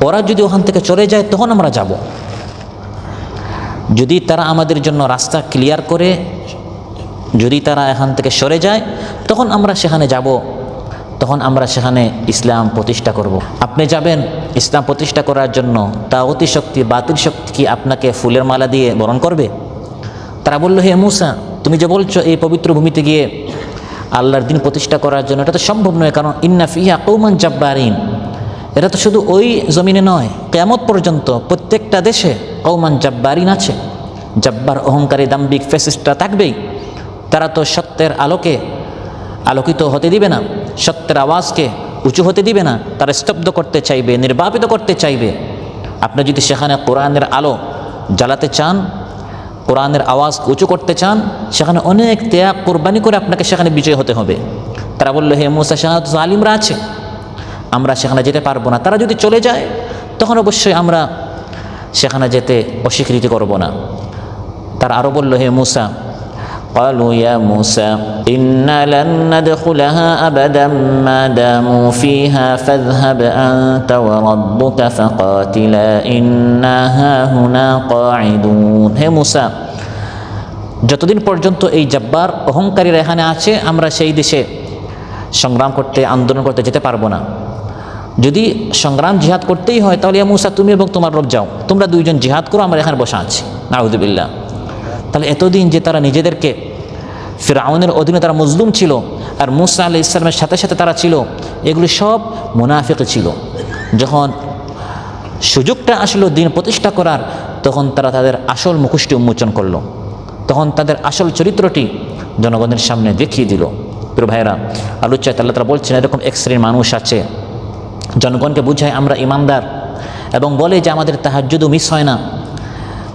ওরা যদি ওখান থেকে চলে যায় তখন আমরা যাব। যদি তারা আমাদের জন্য রাস্তা ক্লিয়ার করে, যদি তারা এখান থেকে সরে যায় তখন আমরা সেখানে যাব, তখন আমরা সেখানে ইসলাম প্রতিষ্ঠা করব। আপনি যাবেন ইসলাম প্রতিষ্ঠা করার জন্য, তাগুতি শক্তি বাতিল শক্তি কি আপনাকে ফুলের মালা দিয়ে বরণ করবে? তারা বলল, হে মুসা, তুমি যে বলছো এই পবিত্র ভূমিতে গিয়ে আল্লাহর দ্বীন প্রতিষ্ঠা করার জন্য, এটা তো সম্ভব নয়, কারণ ইন্না ফিহা কওমান জাব্বারিন, এটা তো শুধু ওই জমিনে নয়, কিয়ামত পর্যন্ত প্রত্যেকটা দেশে কওমান জাব্বারিন আছে। জাব্বার অহংকারী দাম্ভিক ফ্যাসিস্টরা থাকবেই। তারা তো সত্যের আলোকে আলোকিত হতে দিবে না, সত্যের আওয়াজকে উঁচু হতে দিবে না, তারা স্তব্ধ করতে চাইবে, নির্বাপিত করতে চাইবে। আপনি যদি সেখানে কোরআনের আলো জ্বালাতে চান, কোরআনের আওয়াজ উঁচু করতে চান, সেখানে অনেক ত্যাগ কোরবানি করে আপনাকে সেখানে বিজয় হতে হবে। তারা বলল, হে মুসা, সেখানে জালিমরা আছে, আমরা সেখানে যেতে পারবো না। তারা যদি চলে যায় তখন অবশ্যই আমরা সেখানে যেতে অস্বীকৃতি করব না। তারা আরও বলল, হে মুসা, قالوا يا موسى إنا لن ندخلها أبدا ما داموا فيها فاذهب أنت وربك فقاتلا إنا هاهنا قاعدون। হে মুসা, যতদিন পর্যন্ত এই জব্বার অহংকারীরা এখানে আছে আমরা সেই দেশে সংগ্রাম করতে, আন্দোলন করতে যেতে পারবো না। যদি সংগ্রাম জিহাদ করতেই হয় তাহলে ইয়া মুসা, তুমি এবং তোমার রব যাও, তোমরা দুইজন জিহাদ করো, আমরা এখানে বসা আছি। নাউযুবিল্লাহ। তাহলে এতদিন যে তারা নিজেদেরকে ফিরআউনের অধীনে তারা মজলুম ছিল, আর মুসা আলাইহিস সালামের সাথে সাথে তারা ছিল, এগুলি সব মুনাফিক ছিল। যখন সুযোগটা আসলো দ্বীন প্রতিষ্ঠা করার, তখন তারা তাদের আসল মুখোশটি উন্মোচন করলো, তখন তাদের আসল চরিত্রটি জনগণের সামনে দেখিয়ে দিল। প্রিয় ভাইরা, আলোচ্যায় আল্লাহ তাআলা বলছেন, এরকম এক শ্রেণীর মানুষ আছে, জনগণকে বুঝায় আমরা ইমানদার, এবং বলে যে আমাদের তাহাজ্জুদও মিস হয় না।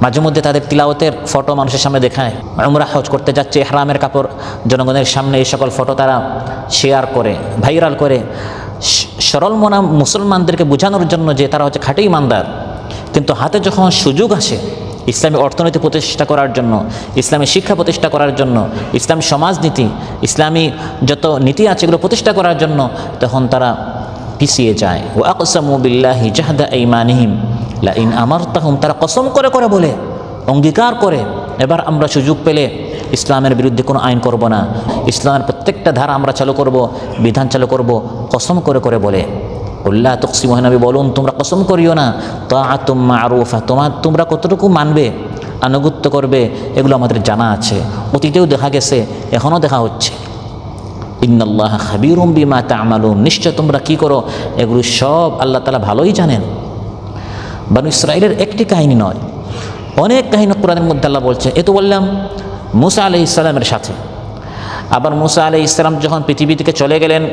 মাঝে মধ্যে তাদের তিলাওয়াতের ফটো মানুষের সামনে দেখায়, উমরা হজ করতে যাচ্ছে ইহরামের কাপড় জনগণের সামনে এই সকল ফটো তারা শেয়ার করে, ভাইরাল করে, সরল মনা মুসলমানদেরকে বোঝানোর জন্য যে তারা হচ্ছে খাঁটি ইমানদার। কিন্তু হাতে যখন সুযোগ আসে ইসলামী অর্থনীতি প্রতিষ্ঠা করার জন্য, ইসলামী শিক্ষা প্রতিষ্ঠা করার জন্য, ইসলামী সমাজনীতি, ইসলামী যত নীতি আছে এগুলো প্রতিষ্ঠা করার জন্য, তখন তারা পিছিয়ে যায়। ও আকসামু বিল্লাহি জাহদা আইমানিহিম লা ইন আমারতাহুম, তারা কসম করে করে বলে, অঙ্গীকার করে, এবার আমরা সুযোগ পেলে ইসলামের বিরুদ্ধে কোনো আইন করব না, ইসলামের প্রত্যেকটা ধারা আমরা চালু করব, বিধান চালু করব, কসম করে করে বলে। উল্লাহ তকসিম নবী বলুন, তোমরা কসম করিও না, তাআতুম মারুফা, তোমরা কতটুকু মানবে, আনুগত্য করবে, এগুলো আমাদের জানা আছে, অতীতেও দেখা গেছে, এখনও দেখা হচ্ছে। ইন্নাল্লাহ খাবীরুম বিমা তা'মালুন, নিশ্চয় তোমরা কি করো এগুলো সব আল্লাহ তাআলা ভালোই জানেন। বনু ইসরাঈলের একটি কাহিনী নয়, অনেক কাহিনী কোরআনের মধ্যে আল্লাহ বলছে। এ তো বললাম মূসা আলাইহিস সালামের সাথে। আবার মূসা আলাইহিস সালাম যখন পৃথিবী থেকে চলে গেলেন,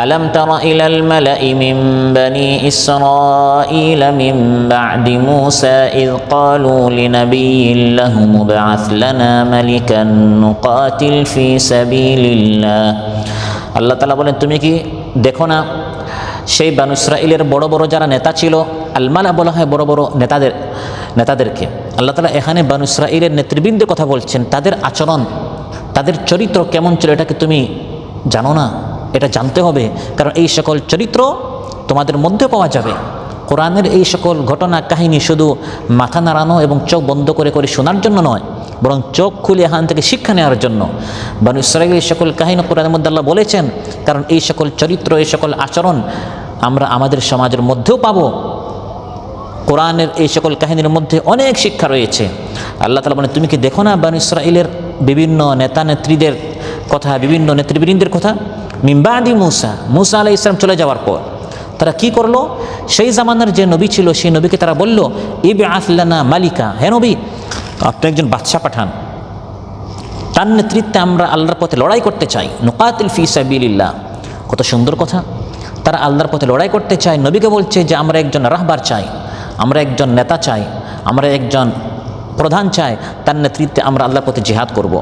আলম তারা ইলাল মালাই মিন বানি ইসরাঈল মিন বা'দি মূসা ইয ক্বালু লিনাবিয়্যিন লাহুম ইবআথ লানা মালিকান নুকাতিল ফি সাবিলিল্লাহ। আল্লাহ তাআলা বলেন, তুমি কি দেখো না সেই বনু ইসরাঈলের বড় বড় যারা নেতা ছিল, আল মালা বলা হয় বড় বড় নেতাদেরকে। আল্লাহ তাআলা এখানে বনু ইসরাঈলের নেতৃবৃন্দের কথা বলছেন, তাদের আচরণ, তাদের চরিত্র কেমন ছিল এটাকে তুমি জানো না? এটা জানতে হবে, কারণ এই সকল চরিত্র তোমাদের মধ্যে পাওয়া যাবে। কোরআনের এই সকল ঘটনা কাহিনী শুধু মাথা নাড়ানো এবং চোখ বন্ধ করে করে শোনার জন্য নয়, বরং চোখ খুলে এখান থেকে শিক্ষা নেওয়ার জন্য। বনু ইসরাঈলের এই সকল কাহিনী কোরআনের মধ্যে আল্লাহ বলেছেন, কারণ এই সকল চরিত্র, এই সকল আচরণ আমরা আমাদের সমাজের মধ্যেও পাবো। কোরআনের এই সকল কাহিনীর মধ্যে অনেক শিক্ষা রয়েছে। আল্লাহ তাআলা বলেন, তুমি কি দেখো না বনু ইসরাঈলের বিভিন্ন নেতা নেত্রীদের কথা, বিভিন্ন নেতৃবৃন্দের কথা? মিন বাদি মূসা আলাইহিস সালাম চলে যাওয়ার পর তারা কি করলো? সেই জামানার যে নবী ছিল সেই নবীকে তারা বলল, ইবআথ লানা মালিকা, হে নবী আপনি একজন বাদশা পাঠান, তার নেতৃত্বে আমরা আল্লাহর পথে লড়াই করতে চাই, নুকাতিল ফি সাবিলিল্লাহ। কত সুন্দর কথা! তারা আল্লাহর পথে লড়াই করতে চায়, নবীকে বলছে যে আমরা একজন রাহবার চাই, আমরা একজন নেতা চাই, আমরা একজন প্রধান চাই, তার নেতৃত্বে আমরা আল্লাহর পথে জিহাদ করব।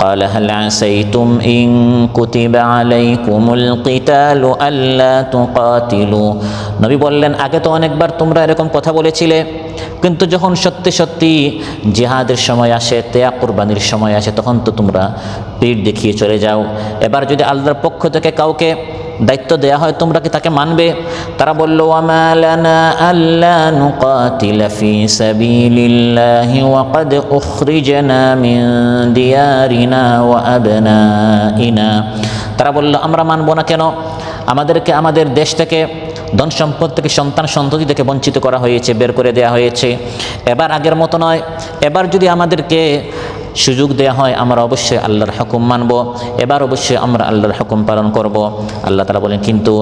قال هل عسيتم إن كتب عليكم القتال ألا تقاتلوا। নবী বললেন, আগে তো অনেকবার তোমরা এরকম কথা বলেছিলে, কিন্তু যখন সত্যি সত্যি জিহাদের সময় আসে, ত্যাগ কুরবানির সময় আসে, তখন তো তোমরা পিঠ দেখিয়ে চলে যাও। এবার যদি আল্লাহর পক্ষ থেকে কাউকে দায়িত্ব দেয়া হয়, তোমরা কি তাকে মানবে? তারা বলল, ওয়ামা লানা আল্লা নুকাতিলা ফি সাবিলিল্লাহি ওয়া ক্বাদ উখরিজনা মিন দিয়ারিনা ওয়া আবনাইনা। তারা বলল, আমরা মানব না কেন? আমাদেরকে আমাদের দেশ থেকে, ধন সম্পদ থেকে, সন্তান সন্ততি থেকে বঞ্চিত করা হয়েছে, বের করে দেয়া হয়েছে। এবার আগের মতো নয়, এবার যদি আমাদেরকে সুযোগ দেয়া হয় আমরা অবশ্যই আল্লাহর হুকুম মানব, এবার অবশ্যই আমরা আল্লাহর হুকুম পালন করব। আল্লাহ তাআলা বলেন, কিন্তু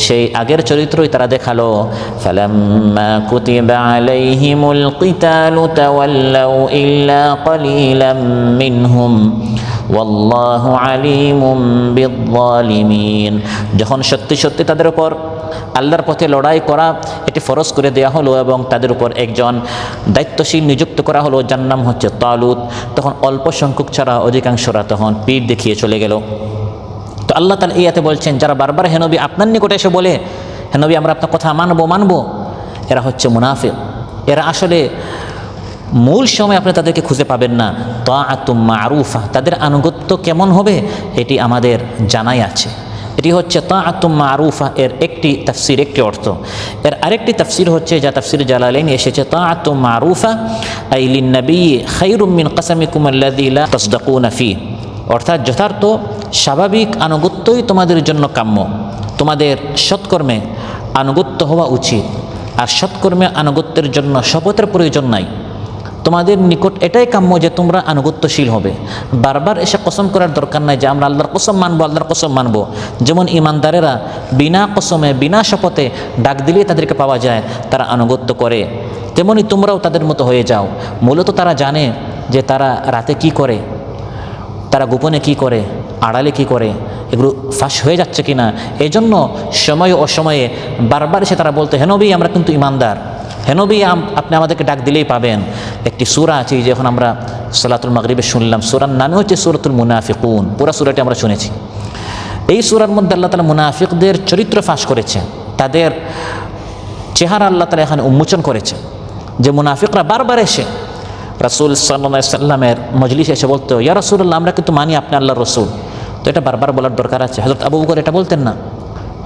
সেই আগের চরিত্রই তারা দেখালো। ফালাম্মা কুতিবা আলাইহিমুল কিতালু তাওয়াল্লাউ ইল্লা ক্বালিলাম মিনহুম ওয়াল্লাহু আলিমুম বিয-যালিমিন। যখন সত্যি সত্যি তাদের উপর আল্লাহর পথে লড়াই করা এটি ফরজ করে দেয়া হলো এবং তাদের উপর একজন দায়িত্বশীল নিযুক্ত করা হলো, যার নাম হচ্ছে তালুত, তখন অল্প সংখ্যক ছাড়া অধিকাংশরা তখন পিঠ দেখিয়ে চলে গেল। তো আল্লাহ তাআলা এই আয়াতে বলছেন, যারা বারবার হে নবী আপনার নিকটে এসে বলে, হে নবী আমরা আপনার কথা মানবো, এরা হচ্ছে মুনাফিক। এরা আসলে মূল সময় আপনি তাদেরকে খুঁজে পাবেন না। তাআতুম মারুফা, তাদের আনুগত্য কেমন হবে এটি আমাদের জানাই আছে। এটি হচ্ছে তাআতুম মারুফা এর একটি তাফসীর, একটি অর্থ। এর আরেকটি তাফসীর হচ্ছে, যা তাফসীর জালালাইনে এসেছে, তাআতুম মারুফা আই লিন-নবী খায়রুম মিন কসমিকুম আল্লাযী লা তাসদাকুনা ফি, অর্থাৎ যথার্থ স্বাভাবিক আনুগত্যই তোমাদের জন্য কাম্য, তোমাদের সৎকর্মে আনুগত্য হওয়া উচিত। আর সৎকর্মে আনুগত্যের জন্য শপথের প্রয়োজন নাই, তোমাদের নিকট এটাই কাম্য যে তোমরা আনুগত্যশীল হবে। বারবার এসে কসম করার দরকার নাই যে আমরা আল্লাহর কসম মানবো, আল্লাহর কসম মানবো। যেমন ইমানদারেরা বিনা কসমে, বিনা শপথে ডাক দিলেই তাদেরকে পাওয়া যায়, তারা আনুগত্য করে, তেমনি তোমরাও তাদের মতো হয়ে যাও। মূলত তারা জানে যে তারা রাতে কি করে, তারা গোপনে কি করে, আড়ালে কী করে, এগুলো ফাঁস হয়ে যাচ্ছে কি না। এই জন্য সময় অসময়ে বারবার এসে তারা বলতো, হে নবী আমরা কিন্তু ইমানদার, হে নবী আপনি আমাদেরকে ডাক দিলেই পাবেন। একটি সূরা আছে যে এখন আমরা সালাতুল মাগরিবে শুনলাম, সূরার নামে হচ্ছে সূরাতুল মুনাফিকুন। পুরা সূরাটি আমরা শুনেছি। এই সূরার মধ্যে আল্লাহ তাআলা মুনাফিকদের চরিত্র ফাঁস করেছেন, তাদের চেহারা আল্লাহ তাআলা এখানে উন্মোচন করেছে। যে মুনাফিকরা বারবার এসে রাসূল সাল্লাল্লাহু আলাইহি ওয়াসাল্লামের মজলিসে এসে বলতো, ইয়া রাসূলুল্লাহ আমরা কিন্তু মানি আপনি আল্লাহর রাসূল। তো এটা বারবার বলার দরকার আছে। হযরত আবু বকর এটা বলতেন না,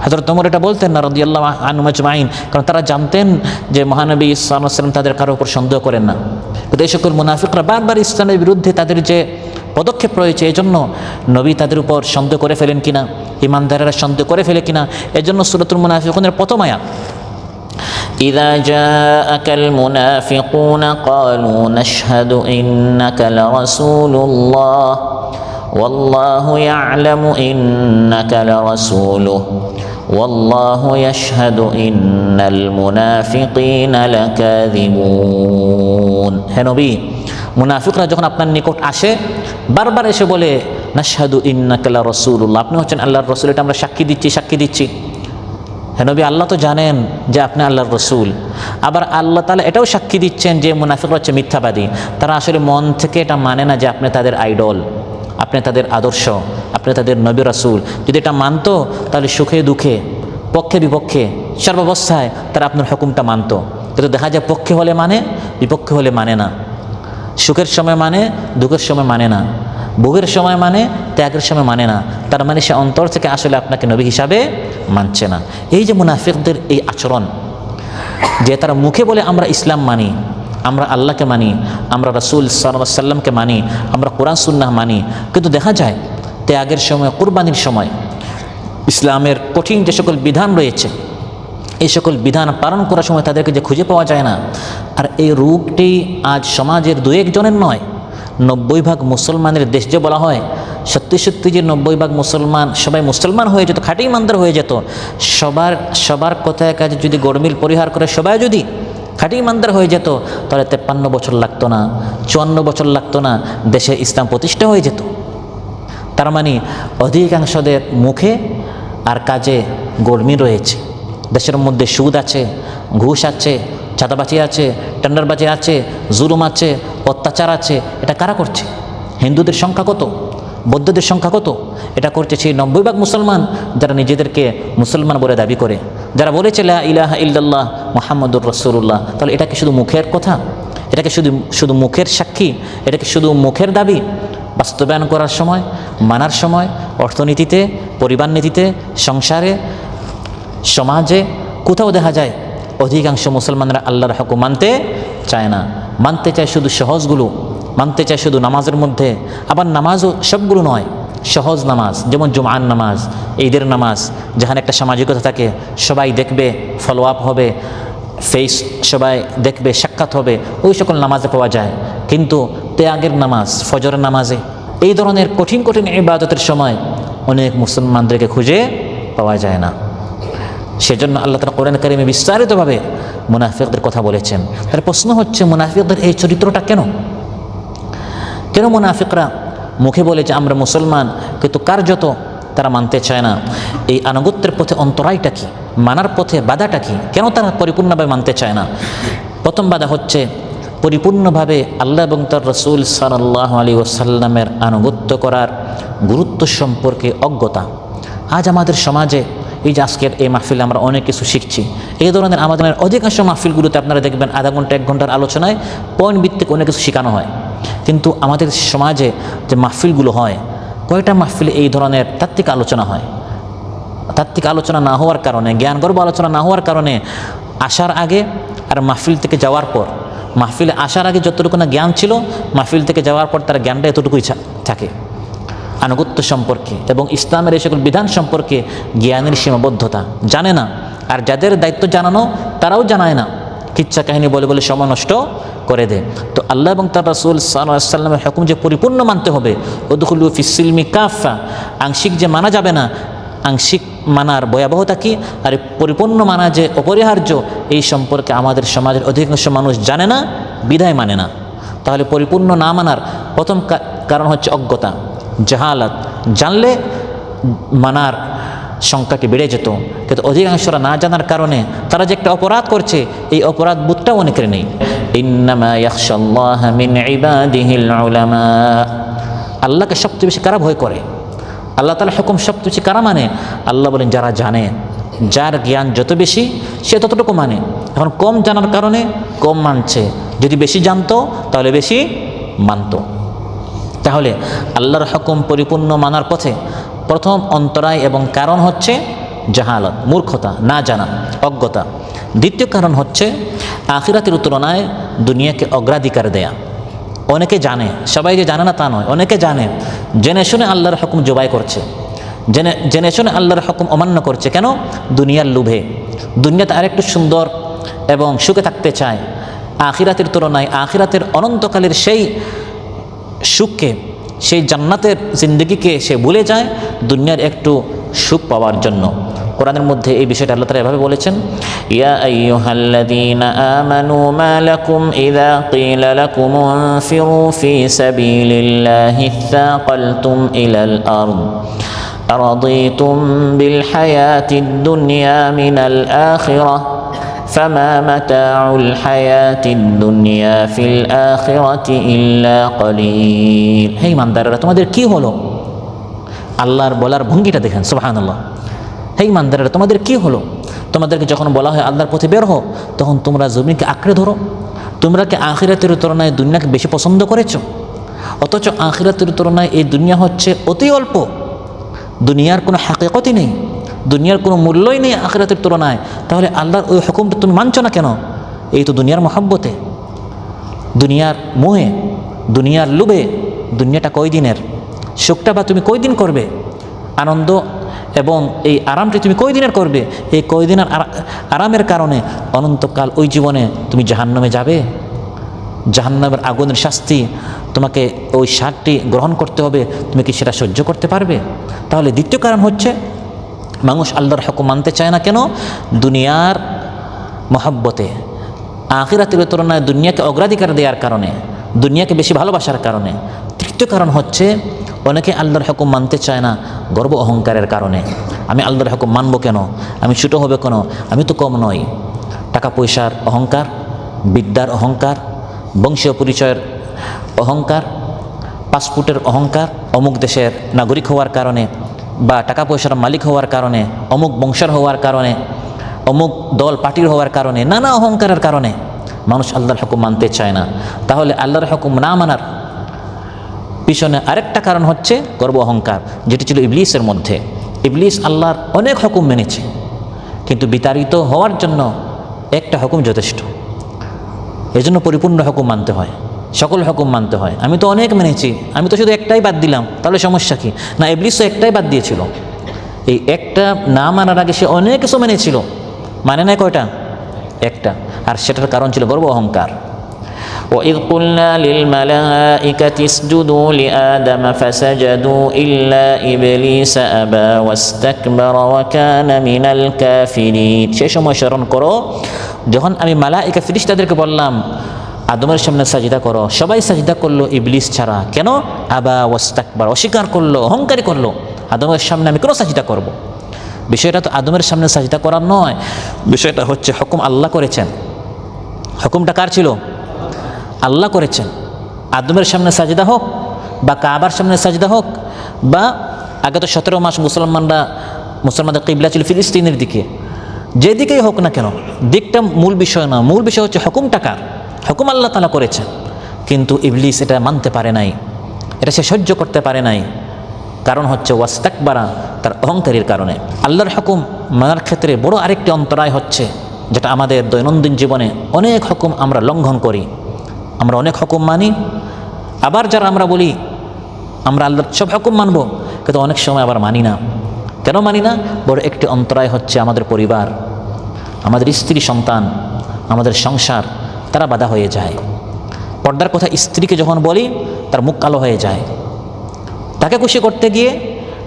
হযরত ওমর এটা বলতেন না রাদিয়াল্লাহু আনহুম আজমাইন, কারণ তারা জানতেন যে মহানবী সাল্লাল্লাহু আলাইহি ওয়াসাল্লাম তাদের কারো উপর সন্দেহ করেন না। কিন্তু এই সকল মুনাফিকরা বারবার ইসলামের বিরুদ্ধে তাদের যে পদক্ষেপ রয়েছে, এই জন্য নবী তাদের উপর সন্দেহ করে ফেলেন কিনা, ইমানদারেরা সন্দেহ করে ফেলে কিনা, এজন্য সূরাতুল মুনাফিকুনের প্রথম আয়াত, إذا جاءك المنافقون قالوا نشهد إنك لرسول الله والله يعلم إنك لرسوله والله يشهد إن المنافقين لكاذبون। হে নবী, মুনাফিকরা যখন আপনার নিকট আসে বারবার এসে বলে, নাশহাদু ইন্নাকা লারাসূলুল্লাহ, আপনি হচ্ছেন আল্লাহর রাসূল, এটা আমরা সাক্ষী দিচ্ছি। হ্যাঁ নবী, আল্লাহ তো জানেন যে আপনি আল্লাহর রসুল। আবার আল্লাহ তাআলা এটাও সাক্ষী দিচ্ছেন যে মুনাফিকরা হচ্ছে মিথ্যাবাদী, তারা আসলে মন থেকে এটা মানে না যে আপনি তাদের আইডল, আপনি তাদের আদর্শ, আপনি তাদের নবী রাসূল। যদি এটা মানতো তাহলে সুখে দুঃখে পক্ষে বিপক্ষে সর্বাবস্থায় তারা আপনার হুকুমটা মানতো। কিন্তু দেখা যায় পক্ষে হলে মানে, বিপক্ষে হলে মানে না, সুখের সময় মানে, দুঃখের সময় মানে না, ভোগের সময় মানে, ত্যাগের সময় মানে না। তার মানে সে অন্তর থেকে আসলে আপনাকে নবী হিসাবে মানছে না। এই যে মুনাফিকদের এই আচরণ, যে তারা মুখে বলে আমরা ইসলাম মানি, আমরা আল্লাহকে মানি, আমরা রাসূল সাল্লাল্লাহু আলাইহি ওয়াসাল্লামকে মানি, আমরা কোরআন সুন্নাহ মানি, কিন্তু দেখা যায় ত্যাগের সময়, কুরবানির সময় ইসলামের কঠিন যে সকল বিধান রয়েছে, এই সকল বিধান পালন করার সময় তাদেরকে যে খুঁজে পাওয়া যায় না। আর এই রোগটি আজ সমাজের দু একজনের নয়, 90% মুসলমানের দেশ যে বলা হয়, সত্যি যে 90% মুসলমান সবাই মুসলমান হয়ে যেত, খাঁটি ইমানদার হয়ে যেত, সবার কথায় কাজে যদি গরমিল পরিহার করে সবাই যদি খাঁটি ইমানদার হয়ে যেত, তাহলে 53 বছর লাগতো না, 54 বছর লাগতো না, দেশে ইসলাম প্রতিষ্ঠা হয়ে যেত। তার মানে অধিকাংশদের মুখে আর কাজে গরমিল রয়েছে। দেশের মধ্যে সুদ আছে, ঘুষ আছে, চাঁদাবাজি আছে, টেন্ডারবাজি আছে, জুলুম আছে, অত্যাচার আছে। এটা কারা করছে? হিন্দুদের সংখ্যা কত? বৌদ্ধদের সংখ্যা কত? এটা করছে সেই 90% মুসলমান যারা নিজেদেরকে মুসলমান বলে দাবি করে, যারা বলেছে লা ইলাহা ইল্লাল্লাহ মুহাম্মাদুর রাসূলুল্লাহ। তাহলে এটা কি শুধু মুখের কথা? এটাকে শুধু মুখের সাক্ষী? এটা কি শুধু মুখের দাবি? বাস্তবায়ন করার সময়, মানার সময়, অর্থনীতিতে, পরিবার নীতিতে, সংসারে, সমাজে কোথাও দেখা যায় অধিকাংশ মুসলমানরা আল্লাহর হুকুম মানতে চায় না, মানতে চায় শুধু সহজগুলো, মানতে চায় শুধু নামাজের মধ্যে। আবার নামাজও সবগুলো নয়, সহজ নামাজ যেমন জুমআর নামাজ, ঈদের নামাজ, যেখানে একটা সামাজিকতা থাকে, সবাই দেখবে, ফলো আপ হবে, ফেস সবাই দেখবে, সাক্ষাৎ হবে, ওই সকল নামাজে পাওয়া যায়। কিন্তু ত্যাগের নামাজ, ফজরের নামাজে, এই ধরনের কঠিন ইবাদতের সময় অনেক মুসলমানদেরকে খুঁজে পাওয়া যায় না। সেজন্য আল্লাহ তাআলা কোরআন কারীমে বিস্তারিতভাবে মুনাফিকদের কথা বলেছেন। তার প্রশ্ন হচ্ছে, মুনাফিকদের এই চরিত্রটা কেন মুনাফিকরা মুখে বলে যে আমরা মুসলমান, কিন্তু কার্যত তারা মানতে চায় না? এই আনুগত্যের পথে অন্তরায়টা কি? মানার পথে বাধাটা কি? কেন তারা পরিপূর্ণভাবে মানতে চায় না? প্রথম বাধা হচ্ছে পরিপূর্ণভাবে আল্লাহ এবং তার রাসূল সাল্লাল্লাহু আলাইহি ওয়াসাল্লামের আনুগত্য করার গুরুত্ব সম্পর্কে অজ্ঞতা। আজ আমাদের সমাজে এই যে আজকের এই মাহফিলে আমরা অনেক কিছু শিখছি, এই ধরনের আমাদের অধিকাংশ মাহফিলগুলোতে আপনারা দেখবেন আধা ঘন্টা 1 ঘন্টার আলোচনায় পয়েন্ট ভিত্তিক অনেক কিছু শেখানো হয়। কিন্তু আমাদের সমাজে যে মাহফিলগুলো হয়, কয়টা মাহফিলে এই ধরনের তাত্ত্বিক আলোচনা হয়? তাত্ত্বিক আলোচনা না হওয়ার কারণে, জ্ঞানগর্ভ আলোচনা না হওয়ার কারণে আসার আগে আর মাহফিল থেকে যাওয়ার পর, মাহফিলে আসার আগে যতটুকু না জ্ঞান ছিল, মাহফিল থেকে যাওয়ার পর তার জ্ঞানটা এতটুকুই থাকে আনুগত্য সম্পর্কে এবং ইসলামের এই সকল বিধান সম্পর্কে জ্ঞানের সীমাবদ্ধতা, জানে না। আর যাদের দায়িত্ব জানানো তারাও জানায় না, কিচ্ছা কাহিনী বলে সময় নষ্ট করে দেয়। তো আল্লাহ এবং তার রাসূল সাল্লাল্লাহু আলাইহি ওয়াসাল্লামের হুকুম যে পরিপূর্ণ মানতে হবে, উদখুলু ফিস সিলমি কাফা, আংশিক যে মানা যাবে না, আংশিক মানার ভয়াবহতা কি, আর পরিপূর্ণ মানা যে অপরিহার্য, এই সম্পর্কে আমাদের সমাজের অধিকাংশ মানুষ জানে না, বিধায় মানে না। তাহলে পরিপূর্ণ না মানার প্রথম কারণ হচ্ছে অজ্ঞতা। জাহালাত, জানলে মানার সংখ্যাটি বেড়ে যেত, কিন্তু অধিকাংশরা না জানার কারণে তারা যে একটা অপরাধ করছে এই অপরাধ বোধটাও অনেকের নেই। ইন্নামা ইয়াখশাল্লাহা মিন ইবাদিহিল উলামা, আল্লাহকে সবচেয়ে বেশি কারা ভয় করে, আল্লাহ তাআলার হুকুম সবচেয়ে বেশি কারা মানে? আল্লাহ বলেন যারা জানে, যার জ্ঞান যত বেশি সে ততটুকু মানে। এখন কম জানার কারণে কম মানছে, যদি বেশি জানতো তাহলে বেশি মানতো। তাহলে আল্লাহর হুকুম পরিপূর্ণ মানার পথে প্রথম অন্তরায় এবং কারণ হচ্ছে জাহালত, মূর্খতা, না জানা, অজ্ঞতা। দ্বিতীয় কারণ হচ্ছে আখিরাতের তুলনায় দুনিয়াকে অগ্রাধিকার দেয়া। অনেকে জানে, সবাই যে জানে না তা নয়, অনেকে জানে, জেনে শুনে আল্লাহর হুকুম জবাই করছে, জেনে শুনে আল্লাহর হুকুম অমান্য করছে। কেন? দুনিয়ার লোভে। দুনিয়াতে আরেকটু সুন্দর এবং সুখে থাকতে চায়। আখিরাতের তুলনায় আখিরাতের অনন্তকালের সেই সুখকে, সেই জান্নাতের জিন্দগিকে সে ভুলে যায় দুনিয়ার একটু সুখ পাওয়ার জন্য। কোরআনের মধ্যে এই বিষয়টা আল্লাহ তাআলা এভাবে বলেছেন, ইয়া আইয়ুহাল্লাযীনা আমানু মা লাকুম ইযা ক্বিলা লাকুম ইনফিরু ফি সাবিলিল্লাহি ইসতাকালতুম ইলাল আরদ আরাদিতুম বিল হায়াতিদ দুনিয়া মিনাল আখিরাহ ফামা মাতাউল হায়াতিদ দুনিয়া ফিল আখিরাতি ইল্লা কলিল। হে ইমানদাররা, তোমাদের কি হলো? আল্লাহর বলার ভঙ্গিটা দেখেন, সুবহানাল্লাহ। হে ইমানদাররা, তোমাদের কি হলো? তোমাদেরকে যখন বলা হয় আল্লাহর পথে বের হও, তখন তোমরা জমিনকে আঁকড়ে ধরো। তোমরা কি আখিরাতের তুলনায় দুনিয়াকে বেশি পছন্দ করেছো? অথচ আখিরাতের তুলনায় এই দুনিয়া হচ্ছে অতি অল্প। দুনিয়ার কোনো হাকিকতই নেই, দুনিয়ার কোনো মূল্যই নেই আখিরাতের তুলনায়। তাহলে আল্লাহর ওই হুকুমটা তুমি মানছো না কেন? এই তো দুনিয়ার মহব্বতে, দুনিয়ার মোহে, দুনিয়ার লোভে। দুনিয়াটা কয়দিনের? সুখটা বা তুমি কয়দিন করবে? আনন্দ এবং এই আরামটি তুমি কয়দিনের করবে? এই কয়দিনের আরামের কারণে অনন্তকাল ওই জীবনে তুমি জাহান্নামে যাবে। জাহান্নামের আগুনের শাস্তি, তোমাকে ওই স্বাদটি গ্রহণ করতে হবে। তুমি কি সেটা সহ্য করতে পারবে? তাহলে দ্বিতীয় কারণ হচ্ছে মানুষ আল্লাহর হুকুম মানতে চায় না কেন? দুনিয়ার মহব্বতে, আখিরাতের তুলনায় দুনিয়াকে অগ্রাধিকার দেওয়ার কারণে, দুনিয়াকে বেশি ভালোবাসার কারণে। তৃতীয় কারণ হচ্ছে অনেকে আল্লাহর হুকুম মানতে চায় না গর্ব অহংকারের কারণে। আমি আল্লাহর হুকুম মানবো কেন? আমি ছোট হবে কেন? আমি তো কম নই। টাকা পয়সার অহংকার, বিদ্যার অহংকার, বংশীয় পরিচয়ের অহংকার, পাসপোর্টের অহংকার, অমুক দেশের নাগরিক হওয়ার কারণে বা টাকা পয়সার মালিক হওয়ার কারণে, অমুক বংশের হওয়ার কারণে, অমুক দল পার্টির হওয়ার কারণে, নানা অহংকারের কারণে মানুষ আল্লাহর হুকুম মানতে চায় না। তাহলে আল্লাহর হুকুম না মানার পিছনে আরেকটা কারণ হচ্ছে গর্ব অহংকার, যেটি ছিল ইবলিসের মধ্যে। ইবলিস আল্লাহর অনেক হুকুম মেনেছে, কিন্তু বিতাড়িত হওয়ার জন্য একটা হুকুম যথেষ্ট। এজন্য পরিপূর্ণ হুকুম মানতে হয়, সকল হুকুম মানতে হয়। আমি তো অনেক মেনেছি, আমি তো শুধু একটাই বাদ দিলাম, তাহলে সমস্যা কি? না, ইবলিস তো একটাই বাদ দিয়েছিল। এই একটা না মানার আগে সে অনেক কিছু মেনেছিল, মানে নাই কয়টা? একটা। আর সেটার কারণ ছিল গর্ব অহংকার। وَإِذْ قُلْنَا لِلْمَلَائِكَةِ اسْجُدُوا لِآدَمَ فَسَجَدُوا إِلَّا إِبْلِيسَ أَبَى وَاسْتَكْبَرَ وَكَانَ مِنَ الْكَافِرِينَ। সেই সময় স্মরণ করো যখন আমি মালায়েকা ফেরেশতাদেরকে বললাম আদমের সামনে সাজদা করো, সবাই সাজদা করলো ইবলিস ছাড়া। কেন? আবা ওয়াস্তাকবার, অস্বীকার করলো, অহংকারী করলো। আদমের সামনে আমি কেন সাজদা করব? বিষয়টা তো আদমের সামনে সাজদা করার নয়, বিষয়টা হচ্ছে হুকুম আল্লাহ করেছেন। হুকুমটা কার ছিল? আল্লাহ করেছেন। আদমের সামনে সাজদা হোক বা কাবার সামনে সাজদা হোক, বা আগে তো 17 মাস মুসলমানদের কিবলা ছিল ফিলিস্তিনের দিকে, যেদিকেই হোক না কেন, দিকটা মূল বিষয় না। মূল বিষয় হচ্ছে হুকুমটা কার? হুকুম আল্লাহ তাআলা করেছেন। কিন্তু ইবলিস এটা মানতে পারে নাই, এটা সে সহ্য করতে পারে নাই। কারণ হচ্ছে ওয়াস্তাকবারা, তার অহংকারের কারণে। আল্লাহর হুকুম মানার ক্ষেত্রে বড় আরেকটি অন্তরায় হচ্ছে, যেটা আমাদের দৈনন্দিন জীবনে অনেক হুকুম আমরা লঙ্ঘন করি। আমরা অনেক হুকুম মানি, আবার যারা আমরা বলি আমরা আল্লাহর সব হুকুম মানব, কিন্তু অনেক সময় আবার মানি না। কেন মানি না? বড় একটি অন্তরায় হচ্ছে আমাদের পরিবার, আমাদের স্ত্রী সন্তান, আমাদের সংসার, তারা বাধা হয়ে যায়। পর্দার কথা স্ত্রীকে যখন বলি তার মুখ কালো হয়ে যায়। তাকে খুশি করতে গিয়ে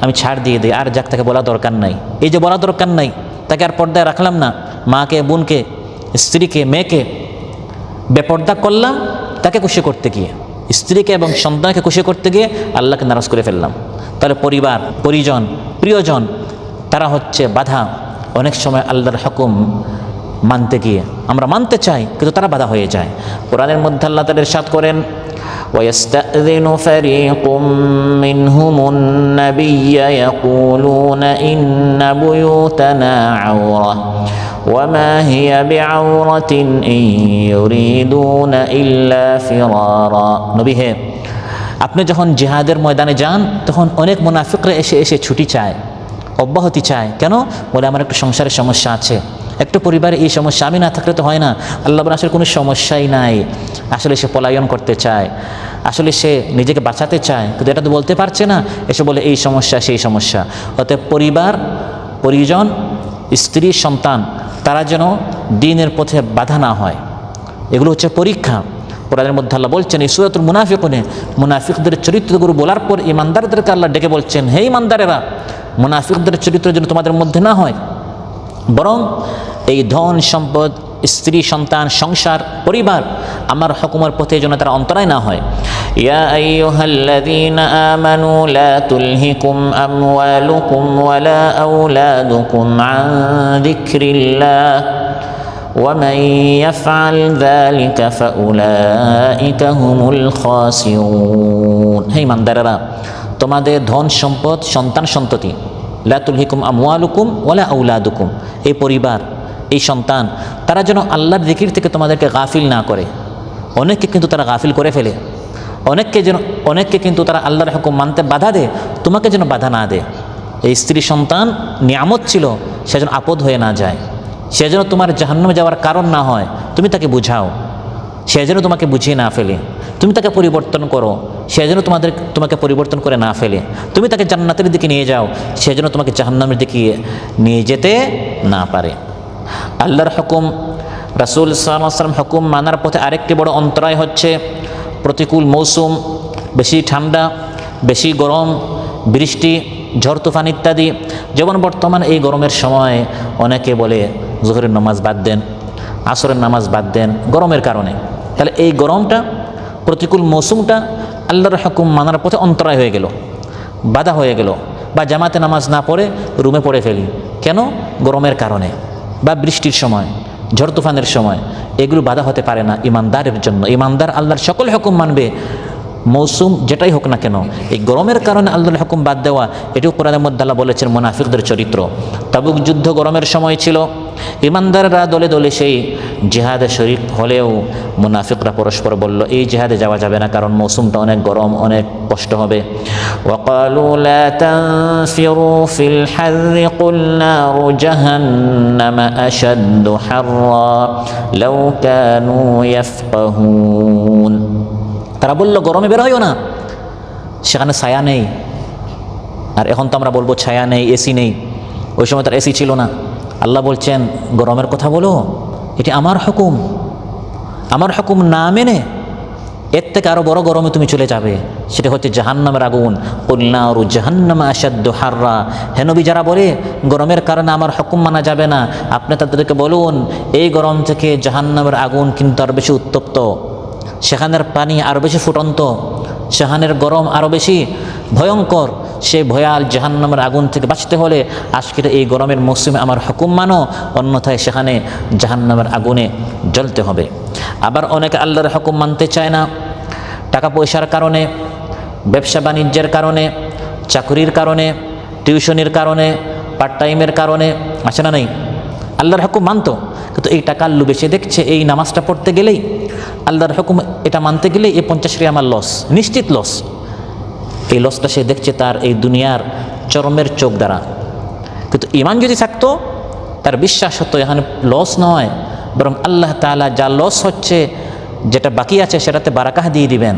আমি ছাড় দিয়ে দিই, আর যাক, তাকে বলা দরকার নাই। এই যে বলা দরকার নাই, তাকে আর পর্দায় রাখলাম না, মাকে, বোনকে, স্ত্রীকে, মেয়েকে বেপর্দা করলাম তাকে খুশি করতে গিয়ে। স্ত্রীকে এবং সন্তানকে খুশি করতে গিয়ে আল্লাহকে নারাজ করে ফেললাম। তাহলে পরিবার, পরিজন, প্রিয়জন তারা হচ্ছে বাধা। অনেক সময় আল্লাহর হুকুম মানতে গিয়ে আমরা মানতে চাই, কিন্তু তারা বাধা হয়ে যায়। কোরআনের মধ্যে আল্লাহ তাআলা ইরশাদ করেন, وَيَسْتَأْذِنُ فَرِيقٌ مِّنْهُمُ النَّبِيَّ يَقُولُونَ إِنَّ بُيُوتَنَا عَوْرَةٌ وَمَا هِيَ بِعَوْرَةٍ إِن يُرِيدُونَ إِلَّا فِرَارًا। নবী হে, আপনি যখন জিহাদের ময়দানে যান তখন অনেক মুনাফিকরা এসে এসে ছুটি চায়, অব্যাহতি চায়। কেন? বলে আমার একটু সংসারের সমস্যা আছে, একটু পরিবারে এই সমস্যা, আমি না থাকলে তো হয় না। আল্লাহ বলেন আসলে কোনো সমস্যাই নাই, আসলে সে পলায়ন করতে চায়, আসলে সে নিজেকে বাঁচাতে চায়, কিন্তু এটা তো বলতে পারছে না, এসে বলে এই সমস্যা সেই সমস্যা। অতএব পরিবার, পরিজন, স্ত্রী, সন্তান তারা যেন দ্বীনের পথে বাধা না হয়। এগুলো হচ্ছে পরীক্ষা। কোরআনের মধ্যে আল্লাহ বলছেন এই সূরাতুল মুনাফিকুনে মুনাফিকদের চরিত্রগুলো বলার পর ইমানদারদেরকে আল্লাহ ডেকে বলছেন, হে ইমানদারেরা, মুনাফিকদের চরিত্র যেন তোমাদের মধ্যে না হয়, বরং এই ধন সম্পদ, স্ত্রী, সন্তান, সংসার, পরিবার আমার হুকুমের পথে যেন তারা অন্তরায় না হয়। ইয়া আইয়ুহাল্লাযীনা আমানু লা তুলহিকুম আমওয়ালুকুম ওয়ালা আওলাদুকুম আন যিকরিল্লাহ ومن يفعل ذلك فأولئك هم الخاسرون। হে ইমানদারেরা, তোমাদের ধন সম্পদ, সন্তান সন্ততি, লা তুলহিকুম আমওয়ালুকুম ওয়ালা আওলাদুকুম, এই পরিবার, এই সন্তান তারা যেন আল্লাহর জিকির থেকে তোমাদেরকে গাফিল না করে। অনেককে কিন্তু তারা গাফিল করে ফেলে, অনেককে কিন্তু তারা আল্লাহর হুকুম মানতে বাধা দেয়, তোমাকে যেন বাধা না দেয়। এই স্ত্রী সন্তান নিয়ামত ছিল, সে যেন আপদ হয়ে না যায়, সে যেন তোমার জাহান্নামে যাওয়ার কারণ না হয়। তুমি তাকে বুঝাও, সে যেন তোমাকে বুঝিয়ে না ফেলে। তুমি তাকে পরিবর্তন করো, সে যেন তোমাকে পরিবর্তন করে না ফেলে। তুমি তাকে জান্নাতের দিকে নিয়ে যাও, সে যেন তোমাকে জাহান্নামের দিকে নিয়ে যেতে না পারে। আল্লাহর হুকুম, রাসূল সাল্লাল্লাহু আলাইহি ওয়াসাল্লাম হুকুম মানার পথে আরেকটি বড় অন্তরায় হচ্ছে প্রতিকূল মৌসুম, বেশি ঠান্ডা, বেশি গরম, বৃষ্টি, ঝড় তুফান ইত্যাদি। যেমন বর্তমান এই গরমের সময় অনেকে বলে জোহরের নামাজ বাদ দেন, আসরের নামাজ বাদ দেন গরমের কারণে। তাহলে এই গরমটা, প্রতিকূল মৌসুমটা আল্লাহর হুকুম মানার পথে অন্তরায় হয়ে গেল, বাধা হয়ে গেল। বা জামাতে নামাজ না পড়ে রুমে পড়ে ফেলি, কেন? গরমের কারণে। বা বৃষ্টির সময়, ঝড় তুফানের সময়, এগুলো বাধা হতে পারে না ইমানদারের জন্য। ইমানদার আল্লাহর সকল হুকুম মানবে, মৌসুম যেটাই হোক না কেন। এই গরমের কারণে আল্লাহর হুকুম বাদ দেওয়া, এটিও কোরআনের মধ্যে আল্লাহ বলেছেন মুনাফিকদের চরিত্র। তাবুক যুদ্ধ গরমের সময় ছিল, ইমানদাররা দলে দলে সেই জিহাদে শরীক হলেও মুনাফিকরা পরস্পর বলল এই জিহাদে যাওয়া যাবে না, কারণ মৌসুমটা অনেক গরম, অনেক কষ্ট হবে। ওয়াকালু লা তানফিরু ফিল হাররি কুল নারু জাহান্নামা আশাদ্দু হাররা লাউ কানু ইয়াফকাহুন। তারা বলল গরমে বের হইও না, সেখানে ছায়া নেই। আর এখন তো আমরা বলবো ছায়া নেই, এসি নেই, ওই সময় তার এসি ছিল না। আল্লাহ বলছেন গরমের কথা বলো, এটি আমার হুকুম, আমার হুকুম না মেনে এর থেকে আরও বড় গরমে তুমি চলে যাবে, সেটা হচ্ছে জাহান্নামের আগুন। কুল নারু জাহান্নামা আশাদ্দু হাররা। হে নবী, যারা বলে গরমের কারণে আমার হুকুম মানা যাবে না, আপনি তাদেরকে বলুন এই গরম থেকে জাহান্নামের আগুন কিন্তু আরও বেশি উত্তপ্ত, সেখানের পানি আরও বেশি ফুটন্ত, সেখানের গরম আরও বেশি ভয়ঙ্কর। সেই ভয়াল জাহান্নামের আগুন থেকে বাঁচতে হলে আজকের এই গরমের মৌসুমে আমার হুকুম মানো, অন্যথায় সেখানে জাহান্নামের আগুনে জ্বলতে হবে। আবার অনেকে আল্লাহর হুকুম মানতে চায় না, টাকা পয়সার কারণে, ব্যবসা বাণিজ্যের কারণে, চাকরির কারণে, টিউশনির কারণে, পার্ট টাইমের কারণে, আছে না নেই? আল্লাহর হুকুম মানতো, কিন্তু এই টাকার লোভে সে দেখছে এই নামাজটা পড়তে গেলেই, আল্লাহর হুকুম এটা মানতে গেলেই এই 50 রিয়াল আমার লস, নিশ্চিত লস। এই লসটা সে দেখছে তার এই দুনিয়ার চরমের চোখ দ্বারা। কিন্তু ঈমান যদি থাকতো, তার বিশ্বাস হতো এখানে লস নয়, বরং আল্লাহ তাআলা যা লস হচ্ছে, যেটা বাকি আছে সেটাতে বারাকাহ দিয়ে দিবেন।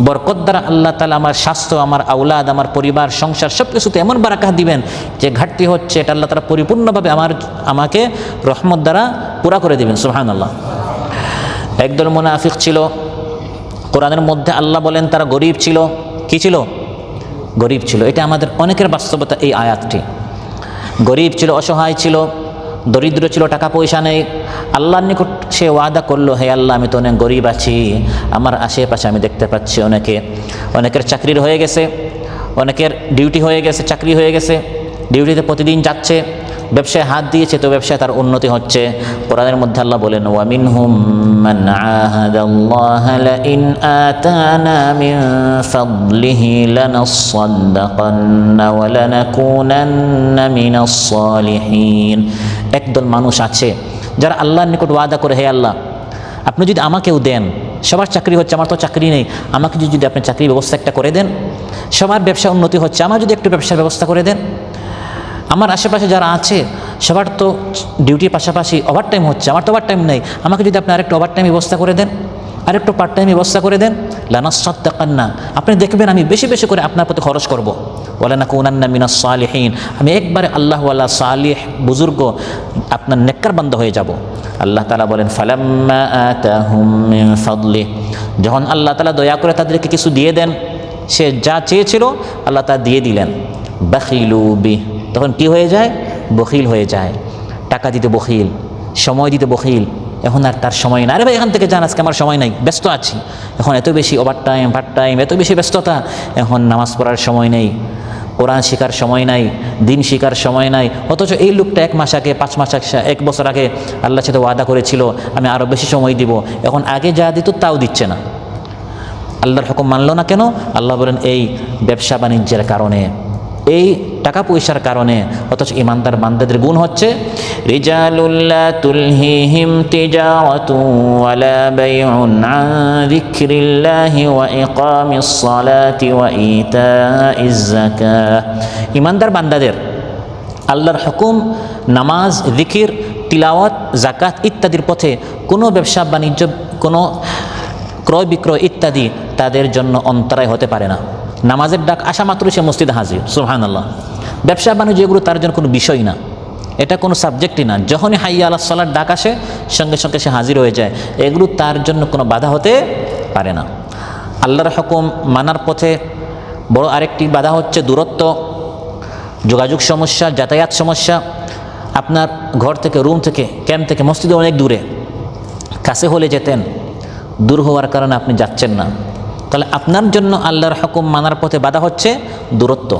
বরকত দ্বারা আল্লাহ তাআলা আমার স্বাস্থ্য, আমার আওলাদ, আমার পরিবার, সংসার সব কিছুতে এমন বারাকাহ দিবেন যে ঘাটতি হচ্ছে এটা আল্লাহ তাআলা পরিপূর্ণভাবে আমাকে রহমত দ্বারা পুরা করে দিবেন। সুবহানাল্লাহ। একদল মুনাফিক ছিল, কোরআনের মধ্যে আল্লাহ বলেন তারা গরিব ছিল। কি ছিল? গরিব ছিল। এটা আমাদের অনেকের বাস্তবতা। এই আয়াতটি গরিব ছিল, অসহায় ছিল, দরিদ্র ছিল, টাকা পয়সা নেই। আল্লাহর নিকট সে ওয়াদা করলো, হে আল্লাহ, আমি তো অনেক গরিব আছি, আমার আশেপাশে আমি দেখতে পাচ্ছি অনেকের চাকরির হয়ে গেছে, অনেকের ডিউটি হয়ে গেছে, চাকরি হয়ে গেছে, ডিউটিতে প্রতিদিন যাচ্ছে, ব্যবসায় হাত দিয়েছে, তো ব্যবসায় তার উন্নতি হচ্ছে। কোরআনের মধ্যে আল্লাহ বলেন, ওয়া মিনহুম মান আহাদাল্লাহা লাইন আতানা মিন ফাদলিহি লানাসাদ্দাকান্না ওয়া লানাকুনান্না মিনাস সালিহিন। একদল মানুষ আছে যারা আল্লাহর নিকট ওয়াদা করে, হে আল্লাহ, আপনি যদি আমাকেও দেন, সবার চাকরি হচ্ছে, আমার তো চাকরি নেই, আমাকে যদি আপনি চাকরির ব্যবস্থা একটা করে দেন, সবার ব্যবসা উন্নতি হচ্ছে, আমার যদি একটু ব্যবসার ব্যবস্থা করে দেন, আমার আশেপাশে যারা আছে সবার তো ডিউটির পাশাপাশি ওভারটাইম হচ্ছে, আমার তো ওভারটাইম নেই, আমাকে যদি আপনি আরেকটু ওভারটাইম ব্যবস্থা করে দেন, আরেকটু পার্ট টাইম ব্যবস্থা করে দেন, লানাসাদ্দাকান্না, আপনি দেখবেন আমি বেশি বেশি করে আপনার প্রতি খরচ করব, ওয়া লানাকুনান্না মিনাস সালিহিন, আমি একবারে আল্লাহওয়ালা সালিহ বুজুর্গ আপনার নেককার বান্দা হয়ে যাব। আল্লাহ তাআলা বলেন, ফালাম্মা আতাহুম মিন ফাদলি, যখন আল্লাহ তাআলা দয়া করে তাদেরকে কিছু দিয়ে দেন, সে যা চেয়েছিল আল্লাহ তাআলা দিয়ে দিলেন, বাখিলু বিহি, তখন কি হয়ে যায়? বখিল হয়ে যায়। টাকা দিতে বখিল, সময় দিতে বখিল, এখন আর তার সময় না, আরে ভাই এখান থেকে যান, আজকে আমার সময় নাই, ব্যস্ত আছি, এখন এত বেশি ওভারটাইম পার্ট টাইম, এত বেশি ব্যস্ততা, এখন নামাজ পড়ার সময় নেই, কোরআন শেখার সময় নাই, দিন শেখার সময় নাই। অথচ এই লোকটা 1 মাস আগে, 5 মাস আগে, 1 বছর আগে আল্লাহর সাথে ওয়াদা করেছিল আমি আরও বেশি সময় দিব, এখন আগে যা দিত তাও দিচ্ছে না। আল্লাহর হুকুম মানলো না কেন? আল্লাহ বলেন এই ব্যবসা বাণিজ্যের কারণে, এই টাকা পয়সার কারণে। অথচ ইমানদার বান্দাদের গুণ হচ্ছে, রিজালুল লা তুলহিহিম তিজারাতুন ওয়ালা বাইউন আন যিকরিল্লাহি ওয়া ইকামিস সালাতি ওয়া ইতাইজ যাকাহ। ইমানদার বান্দাদের আল্লাহর হুকুম, নামাজ, জিকির, তিলাওয়াত, যাকাত ইত্যাদির পথে কোনো ব্যবসা বাণিজ্য, কোনো ক্রয় বিক্রয় ইত্যাদি তাদের জন্য অন্তরায় হতে পারে না। নামাজের ডাক আসা মাত্র সে মসজিদে হাজির, সুবহানাল্লাহ। ব্যবসা বাণিজ্য এগুলো তার জন্য কোনো বিষয় না, এটা কোনো সাবজেক্টই না। যখনই হাইয়া আলাস সালার ডাক আসে সঙ্গে সঙ্গে সে হাজির হয়ে যায়, এগুলো তার জন্য কোনো বাধা হতে পারে না। আল্লাহর হুকুম মানার পথে বড় আরেকটি বাধা হচ্ছে দূরত্ব, যোগাযোগ সমস্যা, যাতায়াত সমস্যা। আপনার ঘর থেকে, রুম থেকে, ক্যাম্প থেকে মসজিদে অনেক দূরে, কাছে হলে যেতেন, দূর হওয়ার কারণে আপনি যাচ্ছেন না, তাহলে আপনার জন্য আল্লাহর হুকুম মানার পথে বাধা হচ্ছে দূরত্ব।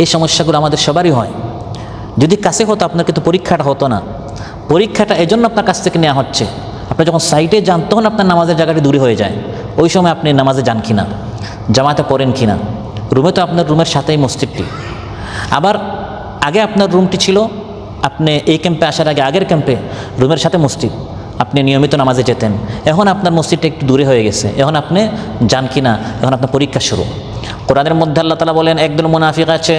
এই সমস্যাগুলো আমাদের সবারই হয়। যদি কাছে হতো আপনার কিন্তু পরীক্ষাটা হতো না। পরীক্ষাটা এজন্য আপনার কাছ থেকে নেওয়া হচ্ছে, আপনি যখন সাইটে যান তখন আপনার নামাজের জায়গাটি দূরে হয়ে যায়, ওই সময় আপনি নামাজে যান কিনা, জামাতে পড়েন কিনা। রুমে তো আপনার রুমের সাথেই মসজিদটি, আবার আগে আপনার রুমটি ছিল, আপনি এই ক্যাম্পে আসার আগে আগের ক্যাম্পে রুমের সাথে মসজিদ, আপনি নিয়মিত নামাজে যেতেন, এখন আপনার মসজিদটা একটু দূরে হয়ে গেছে, এখন আপনি যান কিনা, এখন আপনার পরীক্ষা শুরু। কোরআনের মধ্যে আল্লাহ তাআলা বলেন, একজন মুনাফিক আছে,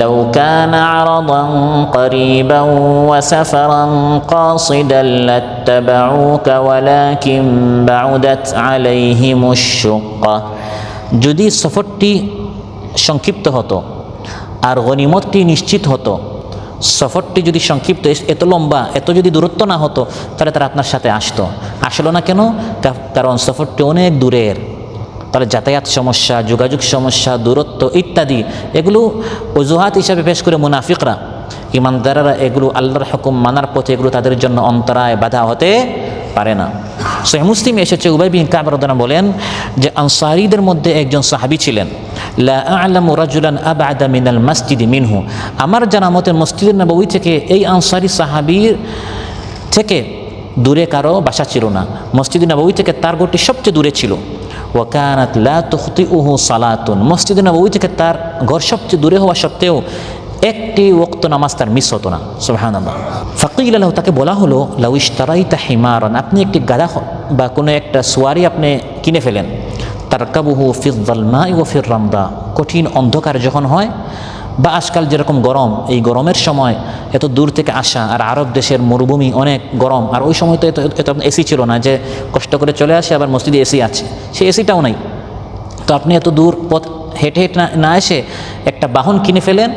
লাউ কানা আরাদান করিবান ওয়া সাফারান কাসিদান লাত্তাবাউকা ওয়ালাকিন বাউদাত আলাইহিমুশ শুক্কা। যদি সফরটি সংক্ষিপ্ত হতো আর গনিমতটি নিশ্চিত হতো, সফরটি যদি সংক্ষিপ্ত, এত লম্বা, এত যদি দূরত্ব না হতো, তাহলে তারা আপনার সাথে আসলো না কেন? কারণ সফরটি অনেক দূরের। তাহলে যাতায়াত সমস্যা, যোগাযোগ সমস্যা, দূরত্ব ইত্যাদি এগুলো অজুহাত হিসাবে পেশ করে মুনাফিকরা। ইমানদাররা এগুলো আল্লাহর হুকুম মানার পথে এগুলো তাদের জন্য অন্তরায়, বাধা হতে পারে না। সহিহ মুসলিমে এসেছে, উবাই বিন কাব রাদিয়াল্লাহু আনহু বলেন যে আনসারীদের মধ্যে একজন সাহাবী ছিলেন, লা আ'লামু রাজুলান আবআদা মিনাল মাসজিদি মিনহু। আমার জানা মতে মসজিদে নববী থেকে এই আনসারী সাহাবীর থেকে দূরে কারো বাসা ছিল না। মসজিদে নববী থেকে তার ঘরটি সবচেয়ে দূরে ছিল। ওয়া কানাত লা তুখতিউহু সালাতুন, মসজিদে নববী থেকে তার ঘর সবচেয়ে দূরে হওয়া সত্ত্বেও একটি ওয়াক্ত নামাজ তার মিস হতো না। সুবহানাল্লাহ। ফাকিলা লাহু, তাকে বলা হলো, লাউ ইশতারাইতা হিমারান, আপনি একটি গাধা বা কোনো একটা সোয়ারি আপনি কিনে ফেলেন, তারকাবুহু ফিজ যালমাই ওয়া ফির রামদা, কঠিন অন্ধকার যখন হয়, বা আজকাল যেরকম গরম, এই গরমের সময় এত দূর থেকে আসা, আর আরব দেশের মরুভূমি অনেক গরম, আর ওই সময় তো এত এসি ছিল না যে কষ্ট করে চলে আসে, আবার মসজিদে এসি আছে, সেই এসিটাও নাই। তো আপনি এত দূর পথ হেঁটে হেঁটে না এসে একটা বাহন কিনে ফেলেন,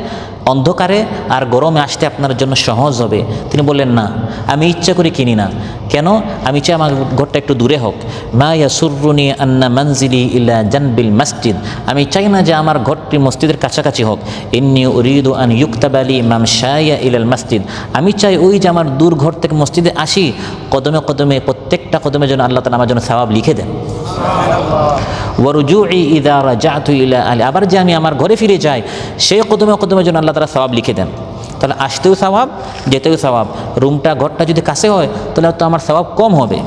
অন্ধকারে আর গরমে আসতে আপনার জন্য সহজ হবে। তিনি বললেন, না, আমি ইচ্ছা করে কিনি না। কেন? আমি চাই আমার ঘরটা একটু দূরে হোক। মা ইয়াসুররুনি আন্না মানজিলি ইলা জানবিল মসজিদ, আমি চাই না যে আমার ঘরটি মসজিদের কাছাকাছি হোক। ইন্নী উরিদু আন ইউকতাবা লি মামশায়া ইলাল মসজিদ, আমি চাই ওই যে আমার দূর ঘর থেকে মসজিদে আসি, কদমে কদমে প্রত্যেকটা কদমে যেন আল্লাহ তাআলা আমার জন্য সওয়াব লিখে দেন। ওয়ারুজুই ইযা রাজাতু ইলা আহলি, আবার যে আমি আমার ঘরে ফিরে যাই সেই কদমে কদমে যেন আল্লাহ তাআলা সওয়াব লিখে দেন। তাহলে আসতেও সওয়াব, যেতেও সওয়াব। রুমটা ঘরটা যদি কাছে হয় তাহলে তো আমার সওয়াব কম হবে।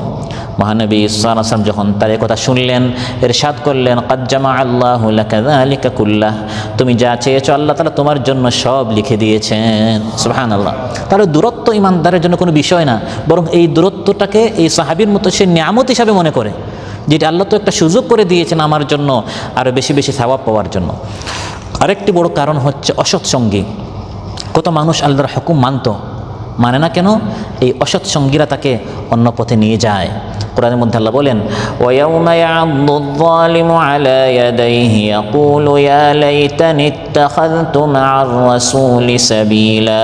মহানবী সাল্লাল্লাহু আলাইহি ওয়াসাল্লাম যখন তার কথা শুনলেন, ইরশাদ করলেন, ক্বাদ জামা আল্লাহু লাকা যালিকা কুল্লাহ, তুমি যা চেয়েছো আল্লাহ তাআলা তোমার জন্য সব লিখে দিয়েছেন। সুবহানাল্লাহ। তাহলে দূরত্ব ইমানদারের জন্য কোনো বিষয় না, বরং এই দূরত্বটাকে এই সাহাবীর মতো সে নিয়ামত হিসাবে মনে করে, যেটা আল্লাহ তো একটা সুযোগ করে দিয়েছেন আমার জন্য আরও বেশি বেশি সওয়াব পাওয়ার জন্য। আরেকটি বড় কারণ হচ্ছে অসৎসঙ্গী। কত মানুষ আল্লাহর হুকুম মানে না কেন? এই অসৎসঙ্গীরা তাকে অন্য পথে নিয়ে যায়। কোরআনের মধ্যে আল্লাহ বলেন, ওয়ায়াউমা ইয়া'আদ্দুয যালিমু আলা ইয়াদাইহি ইয়াকুলু ইয়া লাইতানি ইত্তাখাযতু মা'আর রাসূলি সাবিলা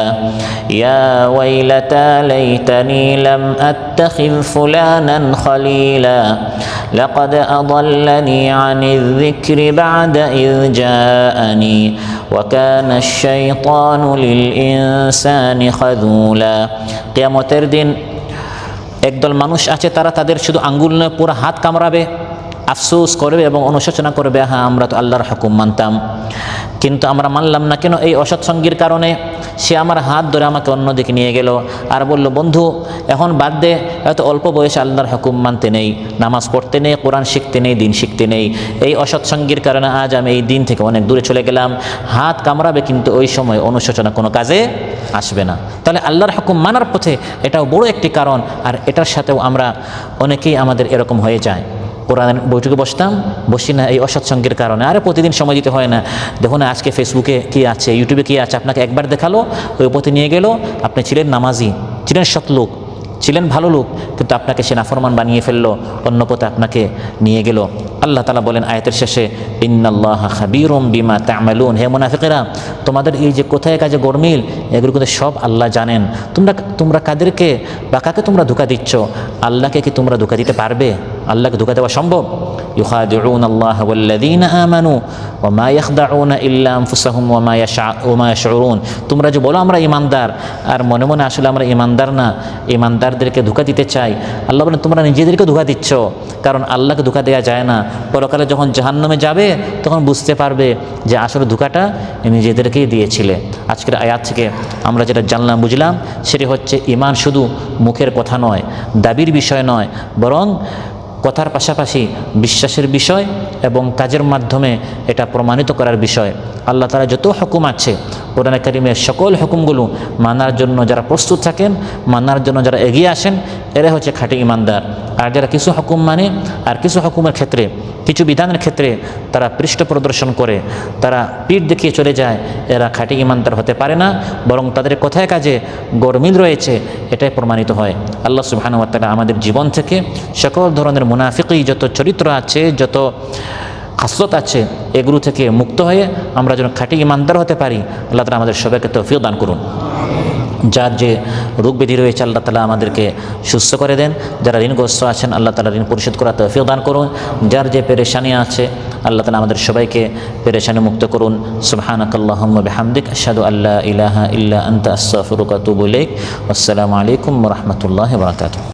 ইয়া ওয়াইলাতা লাইতানি লাম আত্তাখিয ফুলানান খলিলা লাকাদ আযাল্লানি আনিয যিকরি বা'দা ইয জাআনি ওয়া কানা আশ-শাইতানু লিল ইনসানি খাযুলা। কিয়ামতের দিন একদল মানুষ আছে, তারা তাদের শুধু আঙ্গুল নয় পুরো হাত কামড়াবে, আফসোস করবে এবং অনুশোচনা করবে, হ্যাঁ আমরা তো আল্লাহর হুকুম মানতাম কিন্তু আমরা মানলাম না কেন? এই অসৎসঙ্গীর কারণে। সে আমার হাত ধরে আমাকে অন্যদিকে নিয়ে গেল আর বলল, বন্ধু এখন বাদ দে, এত অল্প বয়সে আল্লাহর হুকুম মানতে নেই, নামাজ পড়তে নেই, কোরআন শিখতে নেই, দিন শিখতে নেই। এই অসৎসঙ্গীর কারণে আজ আমি এই দিন থেকে অনেক দূরে চলে গেলাম। হাত কামড়াবে কিন্তু ওই সময় অনুশোচনা কোনো কাজে আসবে না। তাহলে আল্লাহর হুকুম মানার পথে এটাও বড় একটি কারণ। আর এটার সাথেও আমরা অনেকেই আমাদের এরকম হয়ে যায়। কোরআনের বৈঠকে বসি না এই অসৎসঙ্গের কারণে। আরে প্রতিদিন সময় দিতে হয় না, দেখুন আজকে ফেসবুকে কী আছে, ইউটিউবে কী আছে, আপনাকে একবার দেখালো, ওই পথে নিয়ে গেল, আপনি ছিলেন নামাজি, ছিলেন সৎ লোক, ছিলেন ভালো লোক, কিন্তু আপনাকে সে নাফরমান বানিয়ে ফেললো, অন্য পথে আপনাকে নিয়ে গেল। আল্লাহ তাআলা বলেন আয়াতের শেষে, ইন্নাল্লাহা খাবীরুম বিমা তা'মালুন, হে মুনাফিকরা, তোমাদের এই যে কোথায় কাজে গরমিল, এগুলো কিন্তু সব আল্লাহ জানেন। তোমরা কাদেরকে বা কাকে তোমরা ধোঁকা দিচ্ছ? আল্লাহকে কি তোমরা ধোঁকা দিতে পারবে? আল্লাহকে ধোঁকা দেওয়া সম্ভব? ইউখাদিউনা আল্লাহ ওয়াল্লাযীনা আমানু ওয়া মা ইয়াখদাউনা ইল্লা আনফুসাহুম ওয়া মা ইয়াশউরুন। তোমরা যে বলো আমরা ঈমানদার, আর মনে মনে আসলে আমরা ঈমানদার না, ঈমানদারদেরকে ধোঁকা দিতে চাই। আল্লাহ বলেন তোমরা নিজেদেরকে ধোঁকা দিচ্ছ, কারণ আল্লাহকে ধোঁকা দেওয়া যায় না। পরকালে যখন জাহান্নামে যাবে তখন বুঝতে পারবে যে আসলে ধোঁকাটা নিজেদেরকেই দিয়েছিলে। আজকের আয়াত থেকে আমরা যেটা জানলাম বুঝলাম সেটি হচ্ছে ঈমান শুধু মুখের কথা নয়, দাবির বিষয় নয়, বরং কথার পাশাপাশি বিশ্বাসের বিষয় এবং কাজের মাধ্যমে এটা প্রমাণিত করার বিষয়। আল্লাহ তাআলা যত হুকুম আছে কোরআনে কারিমের সকল হুকুমগুলো মানার জন্য যারা প্রস্তুত থাকেন, মানার জন্য যারা এগিয়ে আসেন, এরা হচ্ছে খাঁটি ঈমানদার। আর যারা কিছু হুকুম মানে আর কিছু হুকুমের ক্ষেত্রে, কিছু বিধানের ক্ষেত্রে তারা পৃষ্ঠ প্রদর্শন করে, তারা পিঠ দেখিয়ে চলে যায়, এরা খাঁটি ঈমানদার হতে পারে না, বরং তাদের কথায় কাজে গরমিল রয়েছে, এটাই প্রমাণিত হয়। আল্লাহ সুবহানাহু ওয়া তাআলা আমাদের জীবন থেকে সকল ধরনের মুনাফিকি যত চরিত্র আছে, যত খাসলত আছে, এগুলো থেকে মুক্ত হয়ে আমরা যেন খাঁটি ঈমানদার হতে পারি। আল্লাহ তাআলা আমাদের সবাইকে তৌফিক দান করুন। যার যে রোগ ব্যাধি রয়েছে আল্লাহ তাআলা আমাদেরকে সুস্থ করে দেন। যারা ঋণগ্রস্ত আছেন আল্লাহ তাআলা ঋণ পরিশোধ করার তৌফিক দান করুন। যার যে পেরেশানি আছে আল্লাহ তাআলা আমাদের সবাইকে পেরেশানি মুক্ত করুন। সুবহানাকাল্লাহুম্মা বিহামদিক আশহাদু আল্লা ইলাহা ইল্লা আনতা আস্তাগফিরুকা ওয়া আতুবু ইলাইক। আসসালামু আলাইকুম ওয়া রাহমাতুল্লাহি ওয়া বারাকাতুহু।